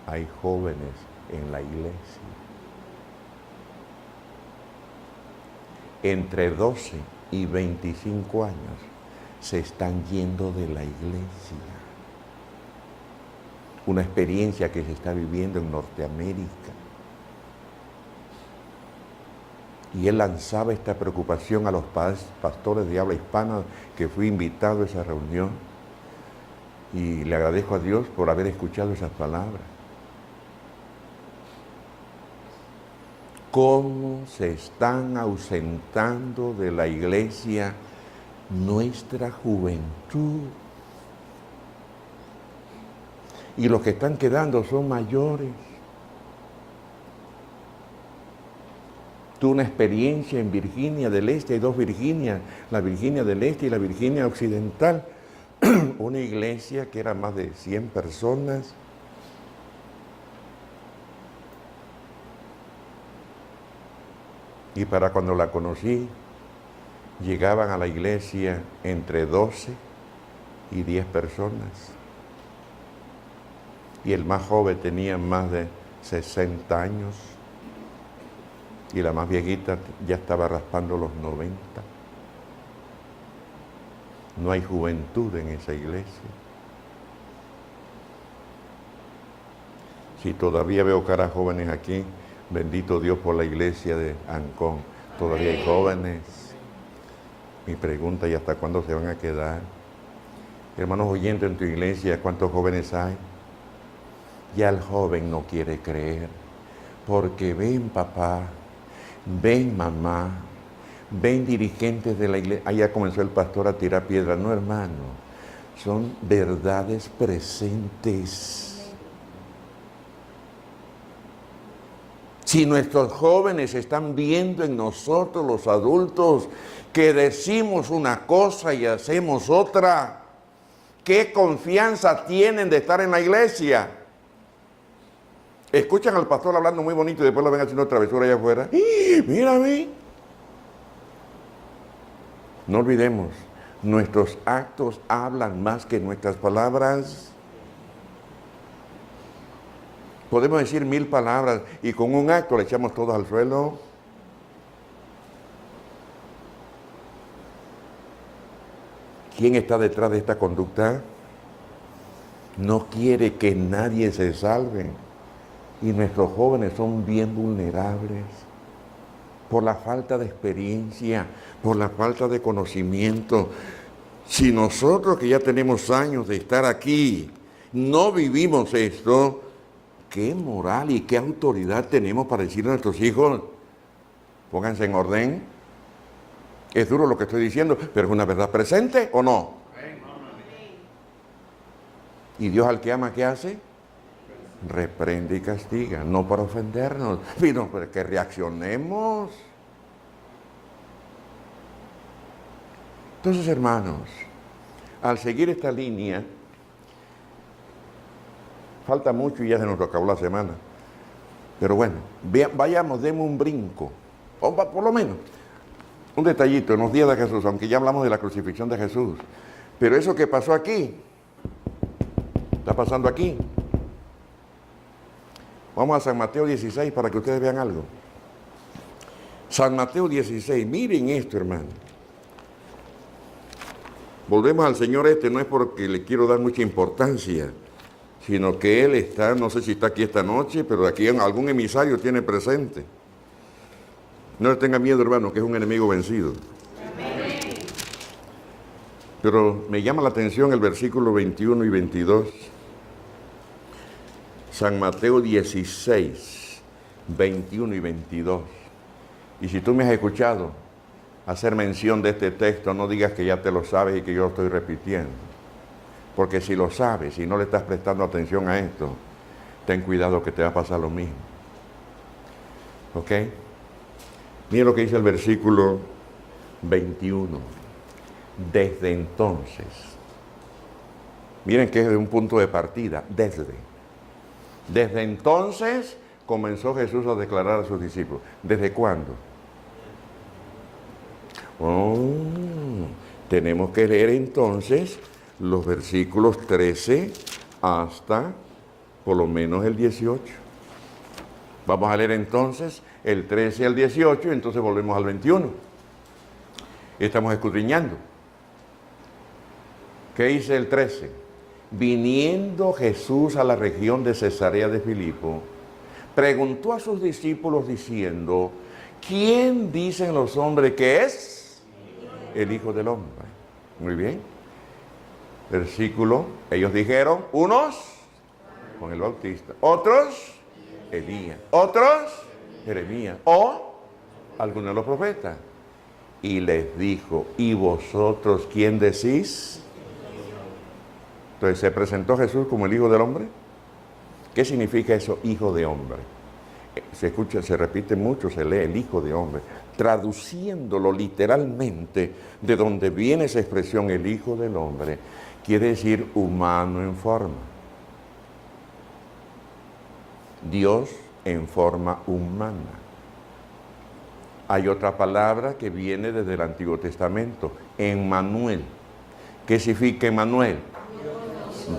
hay jóvenes en la iglesia. Entre 12 y 25 años se están yendo de la iglesia. Una experiencia que se está viviendo en Norteamérica. Y él lanzaba esta preocupación a los pastores de habla hispana que fui invitado a esa reunión. Y le agradezco a Dios por haber escuchado esas palabras. Cómo se están ausentando de la iglesia nuestra juventud. Y los que están quedando son mayores. Tuve una experiencia en Virginia del Este, hay dos Virginias, la Virginia del Este y la Virginia Occidental. Una iglesia que era más de 100 personas. Y para cuando la conocí, llegaban a la iglesia entre 12 y 10 personas. Y el más joven tenía más de 60 años. Y la más viejita ya estaba raspando los 90. No hay juventud en esa iglesia. Si todavía veo caras jóvenes aquí, bendito Dios por la iglesia de Ancón. Todavía hay jóvenes. Mi pregunta, ¿y hasta cuándo se van a quedar? Hermanos oyentes, en tu iglesia, ¿cuántos jóvenes hay? Ya el joven no quiere creer, porque ven papá, ven mamá, ven dirigentes de la iglesia. Allá comenzó el pastor a tirar piedras. No, hermano, son verdades presentes. Si nuestros jóvenes están viendo en nosotros, los adultos, que decimos una cosa y hacemos otra, ¿qué confianza tienen de estar en la iglesia? Escuchan al pastor hablando muy bonito y después lo ven haciendo travesura allá afuera. Mírame. No olvidemos, nuestros actos hablan más que nuestras palabras. Podemos decir 1000 palabras y con un acto le echamos todos al suelo. ¿Quién está detrás de esta conducta? No quiere que nadie se salve. Y nuestros jóvenes son bien vulnerables por la falta de experiencia, por la falta de conocimiento. Si nosotros que ya tenemos años de estar aquí, no vivimos esto, ¿qué moral y qué autoridad tenemos para decirle a nuestros hijos, pónganse en orden? Es duro lo que estoy diciendo, pero es una verdad presente, ¿o no? ¿Y Dios al que ama qué hace? Reprende y castiga, no para ofendernos, sino para que reaccionemos. Entonces, hermanos, al seguir esta línea, falta mucho y ya se nos acabó la semana. Pero bueno, vayamos, demos un brinco, o por lo menos un detallito en los días de Jesús, aunque ya hablamos de la crucifixión de Jesús. Pero eso que pasó aquí, está pasando aquí. Vamos a San Mateo 16 para que ustedes vean algo. San Mateo 16, miren esto, hermano. Volvemos al Señor no es porque le quiero dar mucha importancia, sino que Él está, no sé si está aquí esta noche, pero aquí algún emisario tiene presente. No le tenga miedo, hermano, que es un enemigo vencido. Amén. Pero me llama la atención el versículo 21 y 22. San Mateo 16, 21 y 22. Y si tú me has escuchado hacer mención de este texto, no digas que ya te lo sabes y que yo lo estoy repitiendo. Porque si lo sabes y no le estás prestando atención a esto, ten cuidado que te va a pasar lo mismo. ¿Ok? Miren lo que dice el versículo 21. Desde entonces. Miren que es de un punto de partida. Desde entonces comenzó Jesús a declarar a sus discípulos. ¿Desde cuándo? Tenemos que leer entonces los versículos 13 hasta por lo menos el 18. Vamos a leer entonces el 13 al 18 y entonces volvemos al 21. Estamos escudriñando. ¿Qué dice el 13? Viniendo Jesús a la región de Cesarea de Filipo, preguntó a sus discípulos diciendo, ¿quién dicen los hombres que es? El Hijo del Hombre. Muy bien. Versículo, ellos dijeron, unos Juan el Bautista, otros Elías, otros Jeremías, o alguno de los profetas. Y les dijo, ¿y vosotros quién decís? Entonces, ¿se presentó Jesús como el Hijo del Hombre? ¿Qué significa eso, Hijo de Hombre? Se escucha, se repite mucho, se lee el Hijo de Hombre. Traduciéndolo literalmente, de donde viene esa expresión, el Hijo del Hombre, quiere decir humano en forma. Dios en forma humana. Hay otra palabra que viene desde el Antiguo Testamento, Emmanuel. ¿Qué significa Emmanuel?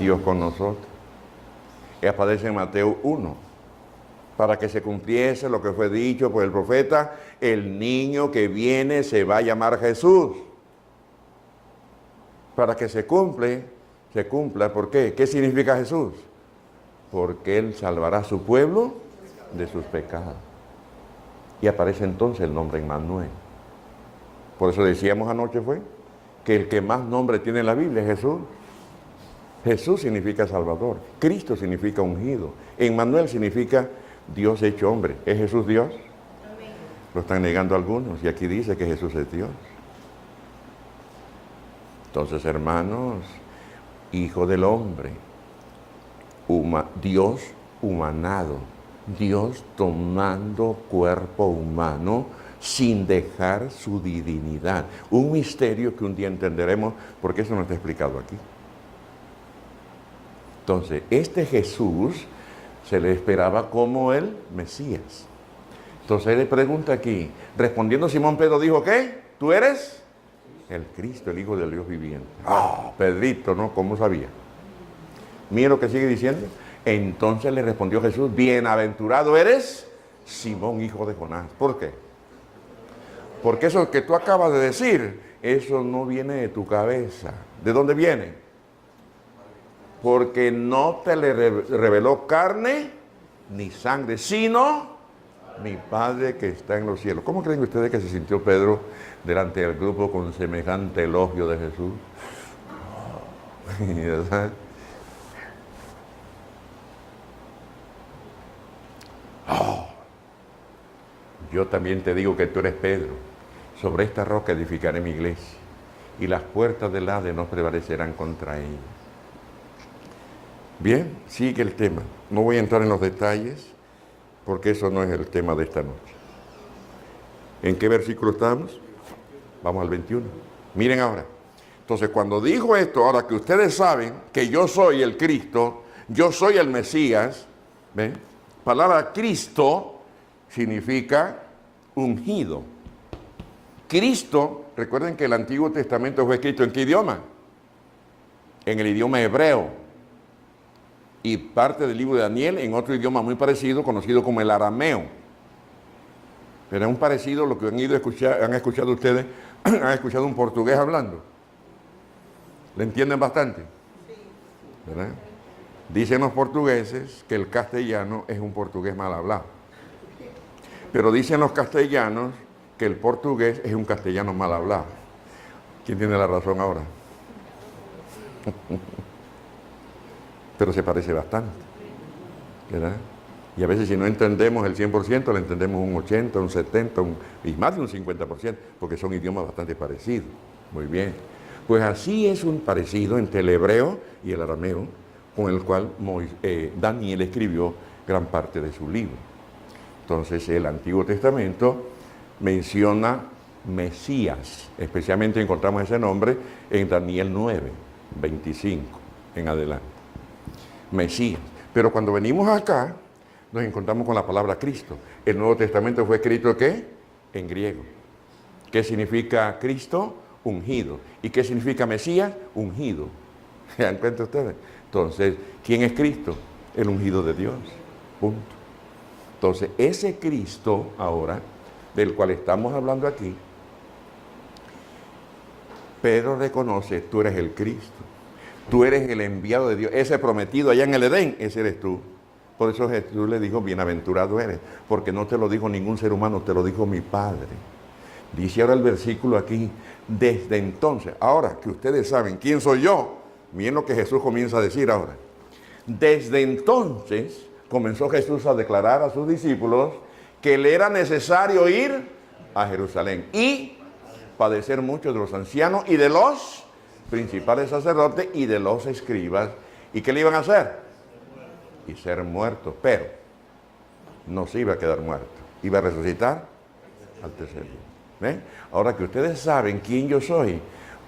Dios con nosotros. Y aparece en Mateo 1. Para que se cumpliese lo que fue dicho por el profeta, el niño que viene se va a llamar Jesús. Para que se cumpla, ¿por qué? ¿Qué significa Jesús? Porque Él salvará a su pueblo de sus pecados. Y aparece entonces el nombre Emmanuel. Por eso decíamos anoche que el que más nombre tiene en la Biblia es Jesús. Jesús significa Salvador. Cristo significa ungido. Emmanuel significa Dios hecho hombre. ¿Es Jesús Dios? Amén. Lo están negando algunos y aquí dice que Jesús es Dios. Entonces, hermanos, Hijo del hombre, Dios humanado, Dios tomando cuerpo humano sin dejar su divinidad. Un misterio que un día entenderemos porque eso no está explicado aquí. Entonces, este Jesús se le esperaba como el Mesías. Entonces, él le pregunta aquí, respondiendo Simón Pedro dijo, ¿qué? ¿Tú eres? El Cristo, el Hijo del Dios viviente. ¡Ah! Pedrito, ¿no? ¿Cómo sabía? Mira lo que sigue diciendo. Entonces le respondió Jesús, bienaventurado eres, Simón, hijo de Jonás. ¿Por qué? Porque eso que tú acabas de decir, eso no viene de tu cabeza. ¿De dónde viene? Porque no te le reveló carne ni sangre, sino mi Padre que está en los cielos. ¿Cómo creen ustedes que se sintió Pedro delante del grupo con semejante elogio de Jesús? ¿Verdad? Oh, yo también te digo que tú eres Pedro. Sobre esta roca edificaré mi iglesia y las puertas del Hades no prevalecerán contra ella. Bien, sigue el tema. No voy a entrar en los detalles porque eso no es el tema de esta noche. ¿En qué versículo estamos? Vamos al 21. Miren ahora. Entonces, cuando dijo esto, ahora que ustedes saben que yo soy el Cristo, yo soy el Mesías, ¿ven? Palabra Cristo significa ungido. Cristo, recuerden que el Antiguo Testamento fue escrito ¿en qué idioma? En el idioma hebreo. Y parte del libro de Daniel en otro idioma muy parecido, conocido como el arameo. Pero es un parecido a lo que han escuchado ustedes, han escuchado un portugués hablando. ¿Le entienden bastante? ¿Verdad? Dicen los portugueses que el castellano es un portugués mal hablado. Pero dicen los castellanos que el portugués es un castellano mal hablado. ¿Quién tiene la razón ahora? Pero se parece bastante, ¿verdad? Y a veces si no entendemos el 100%, le entendemos un 80, un 70, y más de un 50%, porque son idiomas bastante parecidos. Muy bien. Pues así es un parecido entre el hebreo y el arameo, con el cual Daniel escribió gran parte de su libro. Entonces el Antiguo Testamento menciona Mesías, especialmente encontramos ese nombre en Daniel 9, 25 en adelante. Mesías. Pero cuando venimos acá, nos encontramos con la palabra Cristo. El Nuevo Testamento fue escrito ¿qué? En griego. ¿Qué significa Cristo? Ungido. ¿Y qué significa Mesías? Ungido. ¿Se dan cuenta ustedes? Entonces, ¿quién es Cristo? El ungido de Dios. Punto. Entonces, ese Cristo ahora, del cual estamos hablando aquí, Pedro reconoce, tú eres el Cristo. Tú eres el enviado de Dios, ese prometido allá en el Edén, ese eres tú. Por eso Jesús le dijo, bienaventurado eres, porque no te lo dijo ningún ser humano, te lo dijo mi Padre. Dice ahora el versículo aquí, desde entonces, ahora que ustedes saben quién soy yo, miren lo que Jesús comienza a decir ahora. Desde entonces comenzó Jesús a declarar a sus discípulos que le era necesario ir a Jerusalén y padecer mucho de los ancianos y de los principales sacerdotes y de los escribas. ¿Y qué le iban a hacer? Y ser muertos, pero no se iba a quedar muerto, iba a resucitar al tercer día. ¿Ven? Ahora que ustedes saben quién yo soy,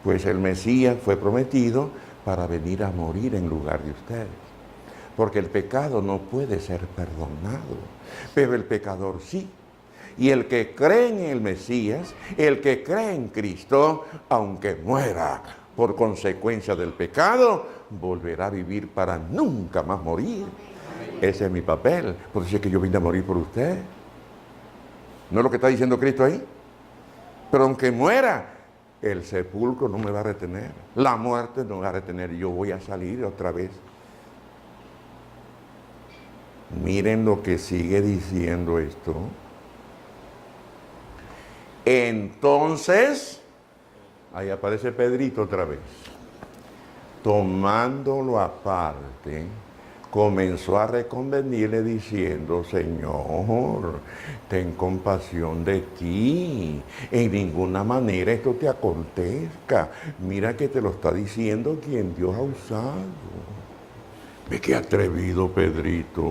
pues el Mesías fue prometido para venir a morir en lugar de ustedes. Porque el pecado no puede ser perdonado, pero el pecador sí. Y el que cree en el Mesías, el que cree en Cristo, aunque muera por consecuencia del pecado, volverá a vivir para nunca más morir. Ese es mi papel, por eso es que yo vine a morir por usted. ¿No es lo que está diciendo Cristo ahí? Pero aunque muera, el sepulcro no me va a retener, la muerte no me va a retener, yo voy a salir otra vez. Miren lo que sigue diciendo esto. Entonces, ahí aparece Pedrito otra vez. Tomándolo aparte, comenzó a reconvenirle diciendo: Señor, ten compasión de ti. En ninguna manera esto te acontezca. Mira que te lo está diciendo quien Dios ha usado. Ve qué atrevido Pedrito.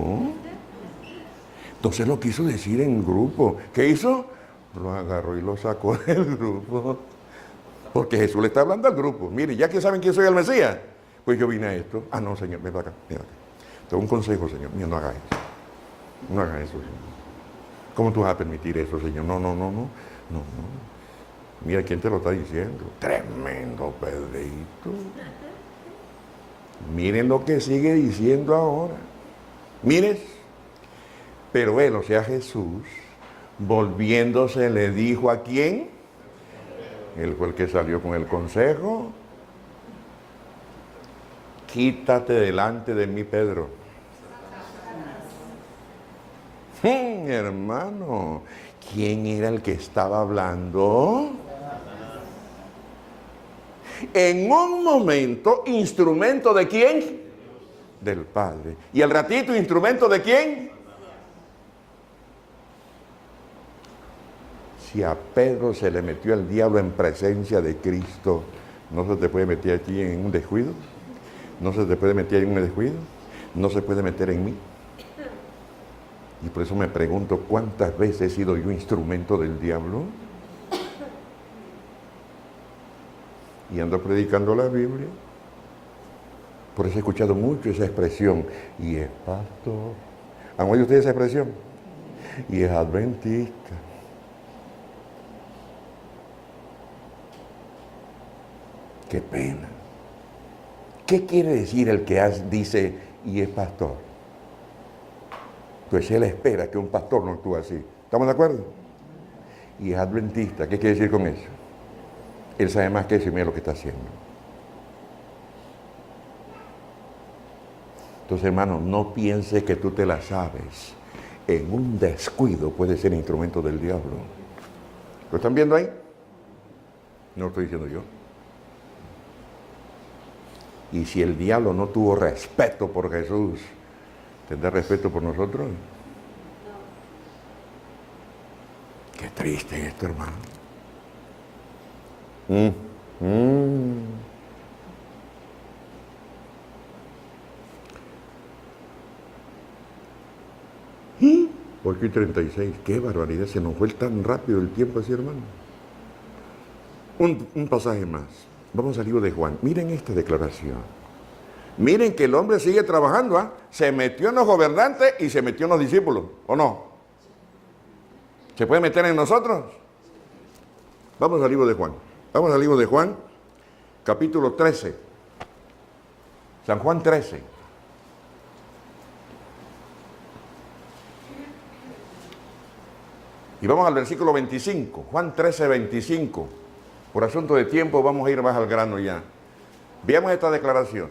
Entonces lo quiso decir en grupo. ¿Qué hizo? Lo agarró y lo sacó del grupo. Porque Jesús le está hablando al grupo. Mire, ya que saben quién soy el Mesías, pues yo vine a esto. Ah, no, Señor, ven acá, ven acá. Tengo un consejo, Señor. Mira, no haga eso. No haga eso, Señor. ¿Cómo tú vas a permitir eso, Señor? No. Mira, ¿quién te lo está diciendo? Tremendo Pedrito. Miren lo que sigue diciendo ahora. Mires. Pero él, o sea, Jesús, volviéndose, le dijo ¿a quién? Él fue el que salió con el consejo. Quítate delante de mí, Pedro. Hermano, ¿quién era el que estaba hablando? En un momento, instrumento de quién? Del Padre. Y al ratito, instrumento de quién? Si a Pedro se le metió el diablo en presencia de Cristo, ¿no se te puede meter aquí en un descuido? ¿No se te puede meter en un descuido? ¿No se puede meter en mí? Y por eso me pregunto, ¿cuántas veces he sido yo instrumento del diablo? Y ando predicando la Biblia. Por eso he escuchado mucho esa expresión. Y es pastor. ¿Han oído ustedes esa expresión? Y es adventista. Qué pena. ¿Qué quiere decir el que dice y es pastor? Pues él espera que un pastor no actúe así. ¿Estamos de acuerdo? Y es adventista. ¿Qué quiere decir con eso? Él sabe más que eso y mira lo que está haciendo. Entonces, hermano, no pienses que tú te la sabes. En un descuido puede ser instrumento del diablo. ¿Lo están viendo ahí? No lo estoy diciendo yo. Y si el diablo no tuvo respeto por Jesús, ¿tendrá respeto por nosotros? Qué triste esto, hermano. ¿Y? 8:36. Qué barbaridad, se nos fue tan rápido el tiempo así, hermano. Un pasaje más. Vamos al libro de Juan. Miren esta declaración. Miren que el hombre sigue trabajando, ¿ah? Se metió en los gobernantes y se metió en los discípulos, ¿o no? ¿Se puede meter en nosotros? Vamos al libro de Juan. Vamos al libro de Juan, capítulo 13. San Juan 13. Y vamos al versículo 25. Juan 13, 25. Por asunto de tiempo vamos a ir más al grano ya. Veamos esta declaración.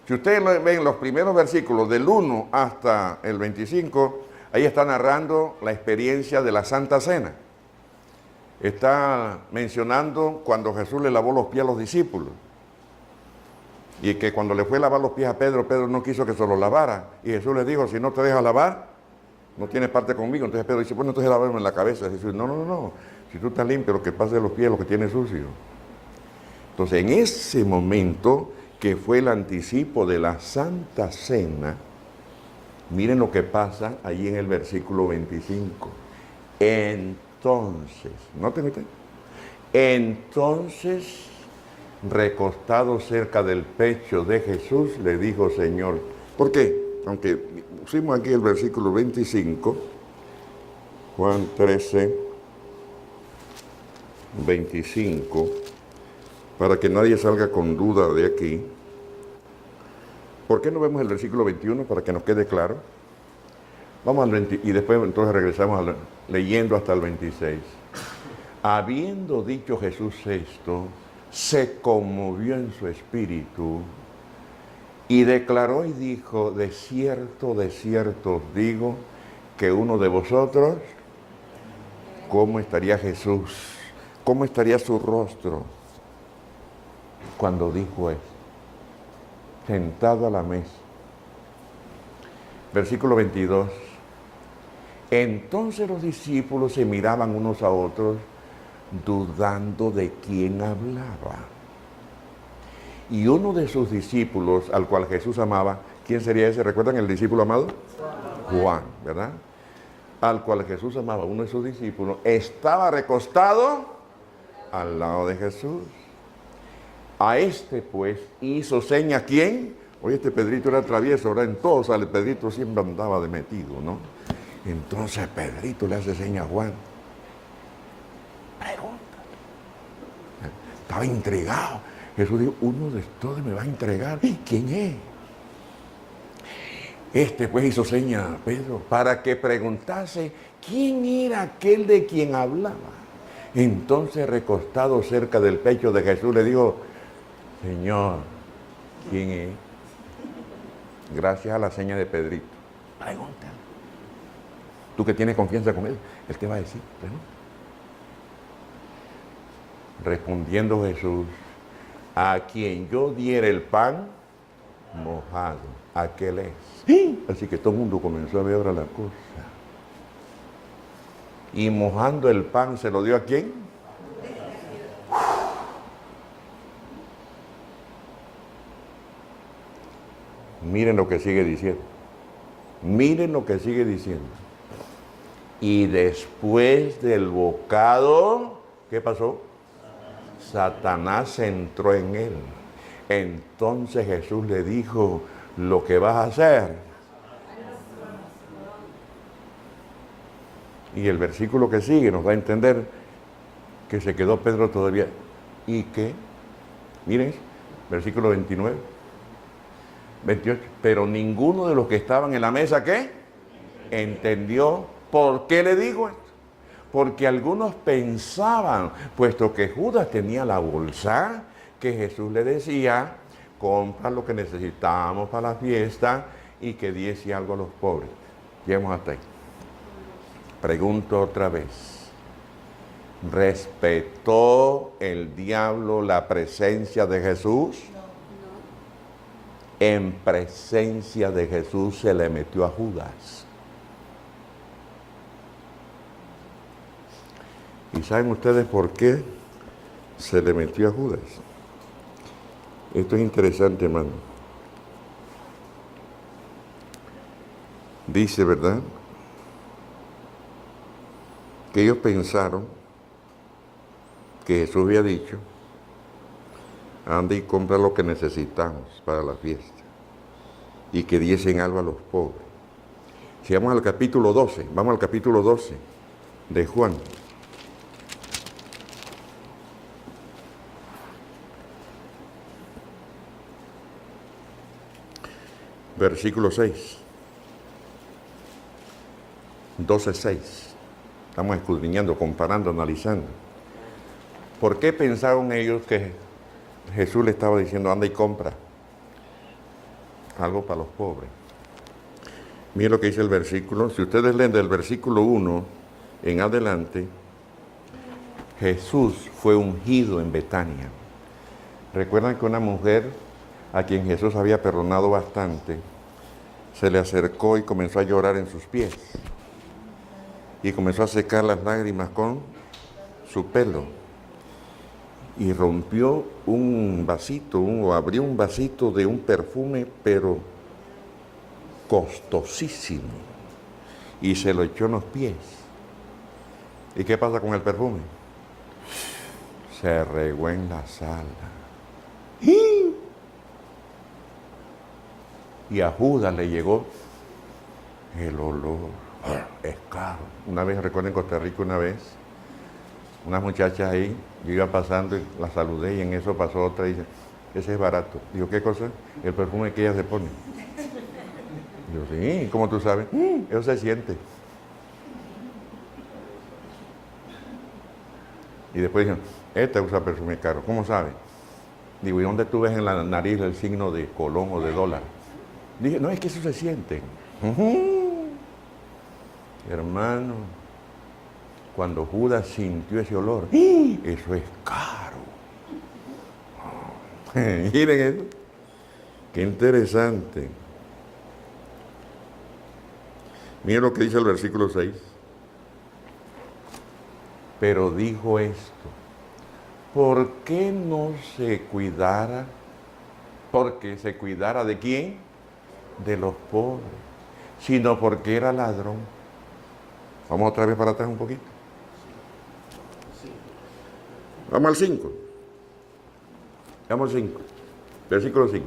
Si ustedes ven los primeros versículos del 1 hasta el 25, ahí está narrando la experiencia de la Santa Cena. Está mencionando cuando Jesús le lavó los pies a los discípulos. Y que cuando le fue a lavar los pies a Pedro, Pedro no quiso que se los lavara. Y Jesús le dijo, si no te dejas lavar, no tienes parte conmigo. Entonces Pedro dice, bueno, entonces lávame en la cabeza. Jesús, no. Si tú estás limpio, lo que pasa de los pies es lo que tienes sucio. Entonces, en ese momento, que fue el anticipo de la Santa Cena, miren lo que pasa ahí en el versículo 25. Entonces, ¿noten ustedes? Entonces, recostado cerca del pecho de Jesús, le dijo, Señor, ¿por qué? Aunque pusimos aquí el versículo 25, Juan 13, 25, para que nadie salga con duda de aquí. ¿Por qué no vemos el versículo 21 para que nos quede claro? Vamos al 20 y después entonces regresamos leyendo hasta el 26. Habiendo dicho Jesús esto, se conmovió en su espíritu y declaró y dijo, de cierto os digo, que uno de vosotros ¿Cómo estaría Jesús? ¿Cómo estaría su rostro cuando dijo eso? Sentado a la mesa. Versículo 22. Entonces los discípulos se miraban unos a otros, dudando de quién hablaba. Y uno de sus discípulos, al cual Jesús amaba, ¿quién sería ese? ¿Recuerdan el discípulo amado? Juan, ¿verdad? Al cual Jesús amaba, uno de sus discípulos, estaba recostado al lado de Jesús. A este pues hizo seña, ¿quién? Oye, este Pedrito era travieso, ahora en todo sale, Pedrito siempre andaba de metido, ¿no? Entonces Pedrito le hace seña a Juan. Pregunta. Estaba intrigado. Jesús dijo, uno de todos me va a entregar. ¿Quién es? Este pues hizo seña a Pedro para que preguntase quién era aquel de quien hablaba. Entonces, recostado cerca del pecho de Jesús, le dijo, Señor, ¿quién es? Gracias a la seña de Pedrito. Pregúntale. Tú que tienes confianza con él te va a decir. ¿No? Respondiendo Jesús, a quien yo diera el pan mojado, aquel es. ¿Sí? Así que todo el mundo comenzó a ver ahora la cosa. Y mojando el pan, ¿se lo dio a quién? Miren lo que sigue diciendo. Miren lo que sigue diciendo. Y después del bocado, ¿qué pasó? Satanás entró en él. Entonces Jesús le dijo, lo que vas a hacer. Y el versículo que sigue nos va a entender que se quedó Pedro todavía. ¿Y qué? Miren, versículo 29, 28. Pero ninguno de los que estaban en la mesa, ¿qué? Entendió por qué le dijo esto. Porque algunos pensaban, puesto que Judas tenía la bolsa, que Jesús le decía, compra lo que necesitamos para la fiesta y que diese algo a los pobres. Llegamos hasta ahí. Pregunto otra vez. ¿Respetó el diablo la presencia de Jesús? No. En presencia de Jesús se le metió a Judas. ¿Y saben ustedes por qué se le metió a Judas? Esto es interesante, hermano. Dice, ¿verdad?, que ellos pensaron que Jesús había dicho, anda y compra lo que necesitamos para la fiesta y que diesen algo a los pobres. Si vamos al capítulo 12, vamos al capítulo 12 de Juan. Versículo 6. 12:6. Estamos escudriñando, comparando, analizando. ¿Por qué pensaron ellos que Jesús le estaba diciendo, anda y compra algo para los pobres? Miren lo que dice el versículo. Si ustedes leen del versículo 1 en adelante, Jesús fue ungido en Betania. ¿Recuerdan que una mujer a quien Jesús había perdonado bastante, se le acercó y comenzó a llorar en sus pies? Y comenzó a secar las lágrimas con su pelo. Y rompió un vasito, o abrió un vasito de un perfume, pero costosísimo. Y se lo echó en los pies. ¿Y qué pasa con el perfume? Se regó en la sala. Y a Judas le llegó el olor. Es caro. Una vez, recuerdo en Costa Rica una vez, unas muchachas ahí, yo iba pasando y la saludé y en eso pasó otra y dice, ese es barato. Digo, ¿qué cosa? El perfume que ella se pone. Digo, sí, ¿cómo tú sabes? Eso se siente. Y después dijeron, esta usa perfume caro. ¿Cómo sabe? Digo, ¿y dónde tú ves en la nariz el signo de colón o de dólar? Dije, no, es que eso se siente. Hermano, Cuando Judas sintió ese olor, ¡ah! Eso es caro. Miren eso. Qué interesante. Miren lo que dice el versículo 6. Pero dijo esto, ¿por qué no se cuidara? Porque se cuidara ¿de quién? De los pobres, sino porque era ladrón. Vamos otra vez para atrás un poquito. Vamos al 5. Vamos al 5. Versículo 5.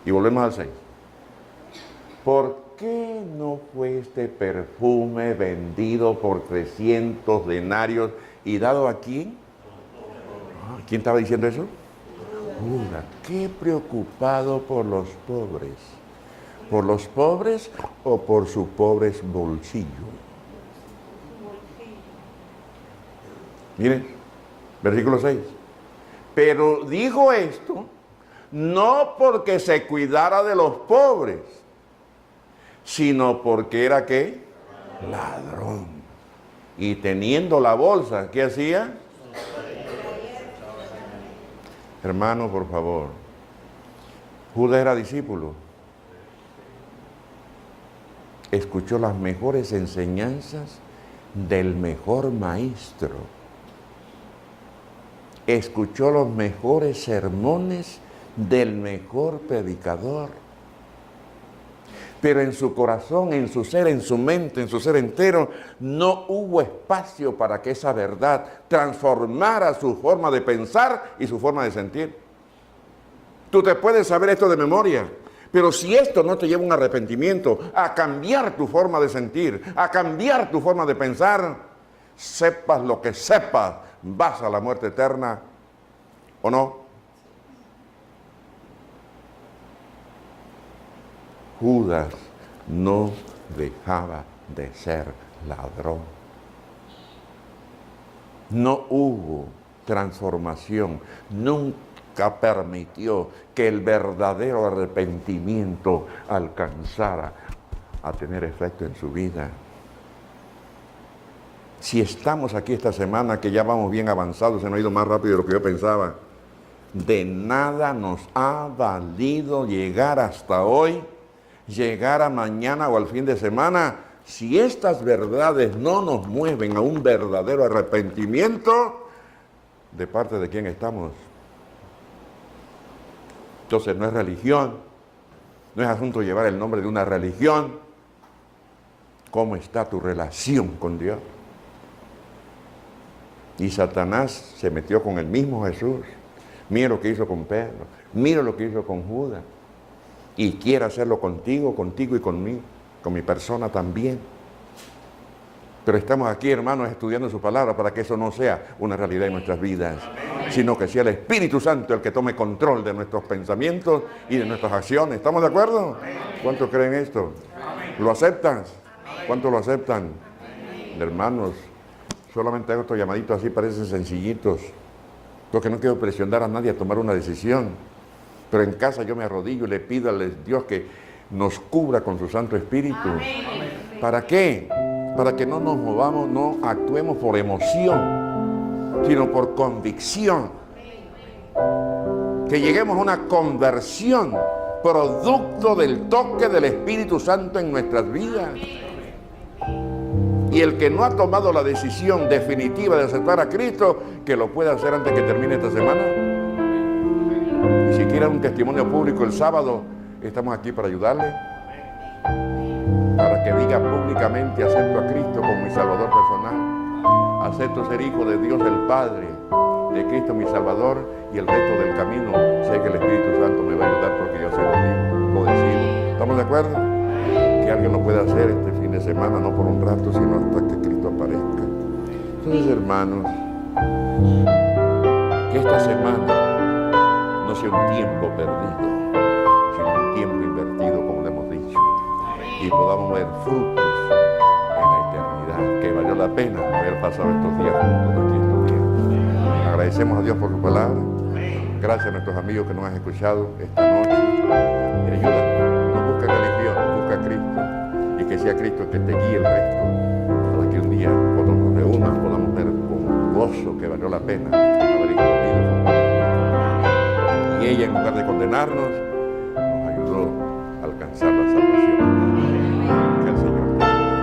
Y volvemos al 6. ¿Por qué no fue este perfume vendido por 300 denarios y dado a quién? ¿Quién estaba diciendo eso? Judas. Qué preocupado por los pobres. ¿Por los pobres o por sus pobres bolsillos? Miren, versículo 6. Pero dijo esto no porque se cuidara de los pobres, sino porque era ¿qué? Ladrón. Y teniendo la bolsa, ¿qué hacía? Hermano, por favor, Judas era discípulo. Escuchó las mejores enseñanzas del mejor maestro. Escuchó los mejores sermones del mejor predicador. Pero en su corazón, en su ser, en su mente, en su ser entero, no hubo espacio para que esa verdad transformara su forma de pensar y su forma de sentir. Tú te puedes saber esto de memoria, pero si esto no te lleva a un arrepentimiento, a cambiar tu forma de sentir, a cambiar tu forma de pensar, sepas lo que sepas, vas a la muerte eterna, ¿o no? Judas no dejaba de ser ladrón. No hubo transformación, nunca permitió que el verdadero arrepentimiento alcanzara a tener efecto en su vida. Si estamos aquí esta semana, que ya vamos bien avanzados, se nos ha ido más rápido de lo que yo pensaba, de nada nos ha valido llegar hasta hoy, llegar a mañana o al fin de semana, si estas verdades no nos mueven a un verdadero arrepentimiento, ¿de parte de quién estamos? Entonces no es religión, no es asunto de llevar el nombre de una religión. ¿Cómo está tu relación con Dios? Y Satanás se metió con el mismo Jesús. Mira lo que hizo con Pedro, mira lo que hizo con Judas. Y quiere hacerlo contigo, contigo y conmigo, con mi persona también. Pero estamos aquí, hermanos, estudiando su palabra para que eso no sea una realidad en nuestras vidas, sino que sea el Espíritu Santo el que tome control de nuestros pensamientos y de nuestras acciones. ¿Estamos de acuerdo? ¿Cuántos creen esto? ¿Lo aceptan? ¿Cuántos lo aceptan? Hermanos, solamente hago estos llamaditos así, parecen sencillitos, porque no quiero presionar a nadie a tomar una decisión. Pero en casa yo me arrodillo y le pido a Dios que nos cubra con su Santo Espíritu. Amén. ¿Para qué? Para que no nos movamos, no actuemos por emoción, sino por convicción. Que lleguemos a una conversión producto del toque del Espíritu Santo en nuestras vidas. Y el que no ha tomado la decisión definitiva de aceptar a Cristo, que lo pueda hacer antes que termine esta semana. Y si quieren un testimonio público el sábado, estamos aquí para ayudarle, para que diga públicamente: acepto a Cristo como mi Salvador personal, acepto ser hijo de Dios el Padre, de Cristo mi Salvador, y el resto del camino sé que el Espíritu Santo me va a ayudar porque yo soy lo decido. ¿Estamos de acuerdo? Que alguien lo pueda hacer este fin de semana, no por un rato, sino hasta que Cristo aparezca. Entonces, hermanos, que esta semana no sea un tiempo perdido, sino un tiempo invertido, como le hemos dicho, y podamos ver frutos en la eternidad, que valió la pena haber pasado estos días juntos aquí estos días. Agradecemos a Dios por su palabra. Gracias a nuestros amigos que nos han escuchado esta noche. Y ayúdanos, no busca religión, busca a Cristo, y que sea Cristo el que te guíe el resto, para que un día otros nos reúnan la pena haber escogido su palabra. Y ella, en lugar de condenarnos, nos ayudó a alcanzar la salvación. Que el Señor te bendiga.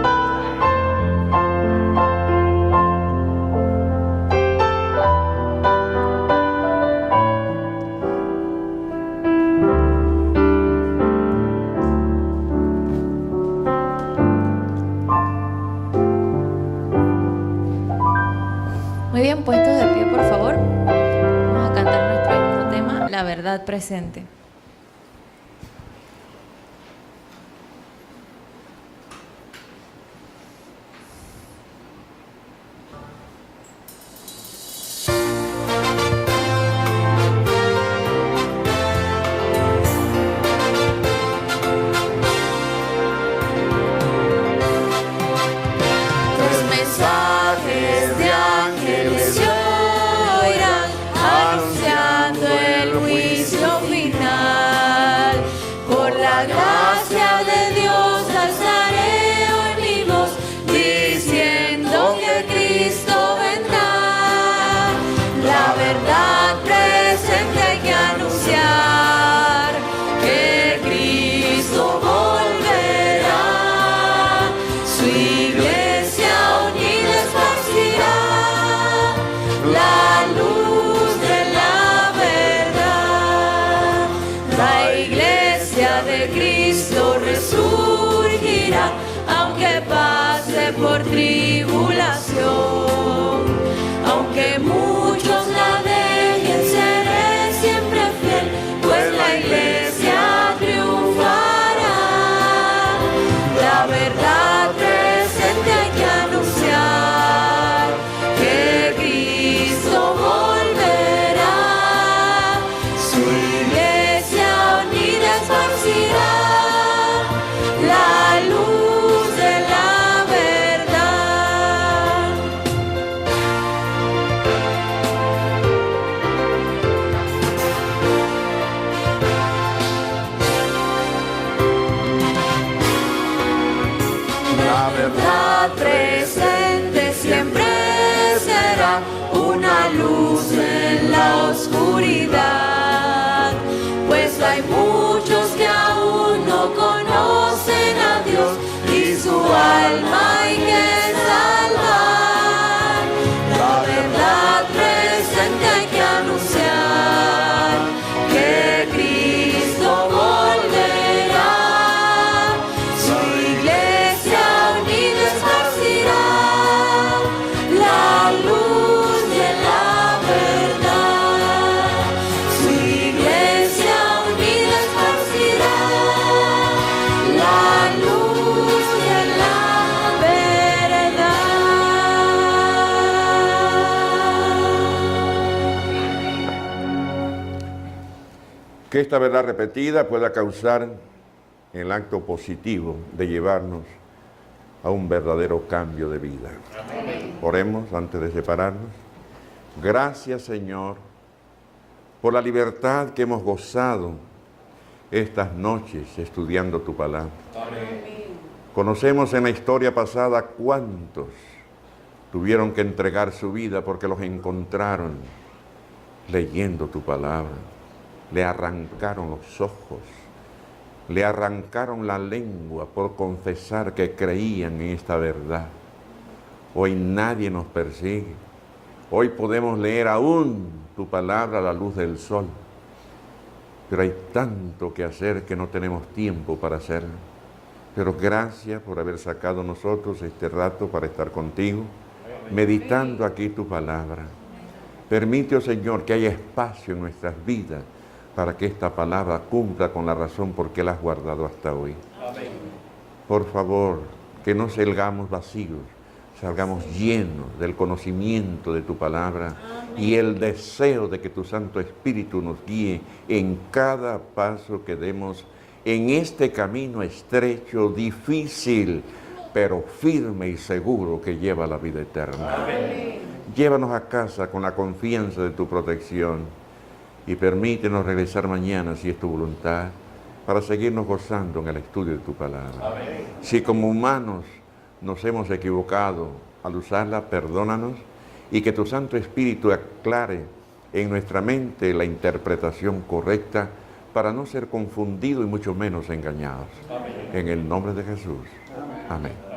Muy bien, puestos de pie, por favor. Vamos a cantar nuestro mismo tema, La Verdad Presente. Por tribulación, aunque muchos la dejen, seré siempre fiel, pues la iglesia triunfará. La verdad presente hay que anunciar, que Cristo volverá, su iglesia unida esparcirá la luz de la presente siempre será una luz en la oscuridad, pues hay muchos que aún no conocen a Dios y su alma hay que salvar. La verdad presente hay que anunciar, que Cristo volverá, su iglesia unida esparcirá la luz de la verdad. Su iglesia unida esparcirá la luz de la verdad. Que esta verdad repetida pueda causar el acto positivo de llevarnos a un verdadero cambio de vida. Amén. Oremos antes de separarnos. Gracias, Señor, por la libertad que hemos gozado estas noches estudiando tu palabra. Amén. Conocemos en la historia pasada cuántos tuvieron que entregar su vida porque los encontraron leyendo tu palabra. Le arrancaron los ojos, le arrancaron la lengua por confesar que creían en esta verdad. Hoy nadie nos persigue. Hoy podemos leer aún tu palabra a la luz del sol. Pero hay tanto que hacer que no tenemos tiempo para hacerlo. Pero gracias por haber sacado nosotros este rato para estar contigo, meditando aquí tu palabra. Permite, oh Señor, que haya espacio en nuestras vidas para que esta palabra cumpla con la razón por qué la has guardado hasta hoy. Amén. Por favor, que no salgamos vacíos, salgamos llenos del conocimiento de tu palabra. Amén. Y el deseo de que tu Santo Espíritu nos guíe en cada paso que demos en este camino estrecho, difícil, pero firme y seguro que lleva a la vida eterna. Amén. Llévanos a casa con la confianza de tu protección. Y permítenos regresar mañana, si es tu voluntad, para seguirnos gozando en el estudio de tu palabra. Amén. Si como humanos nos hemos equivocado al usarla, perdónanos y que tu Santo Espíritu aclare en nuestra mente la interpretación correcta para no ser confundidos y mucho menos engañados. En el nombre de Jesús. Amén.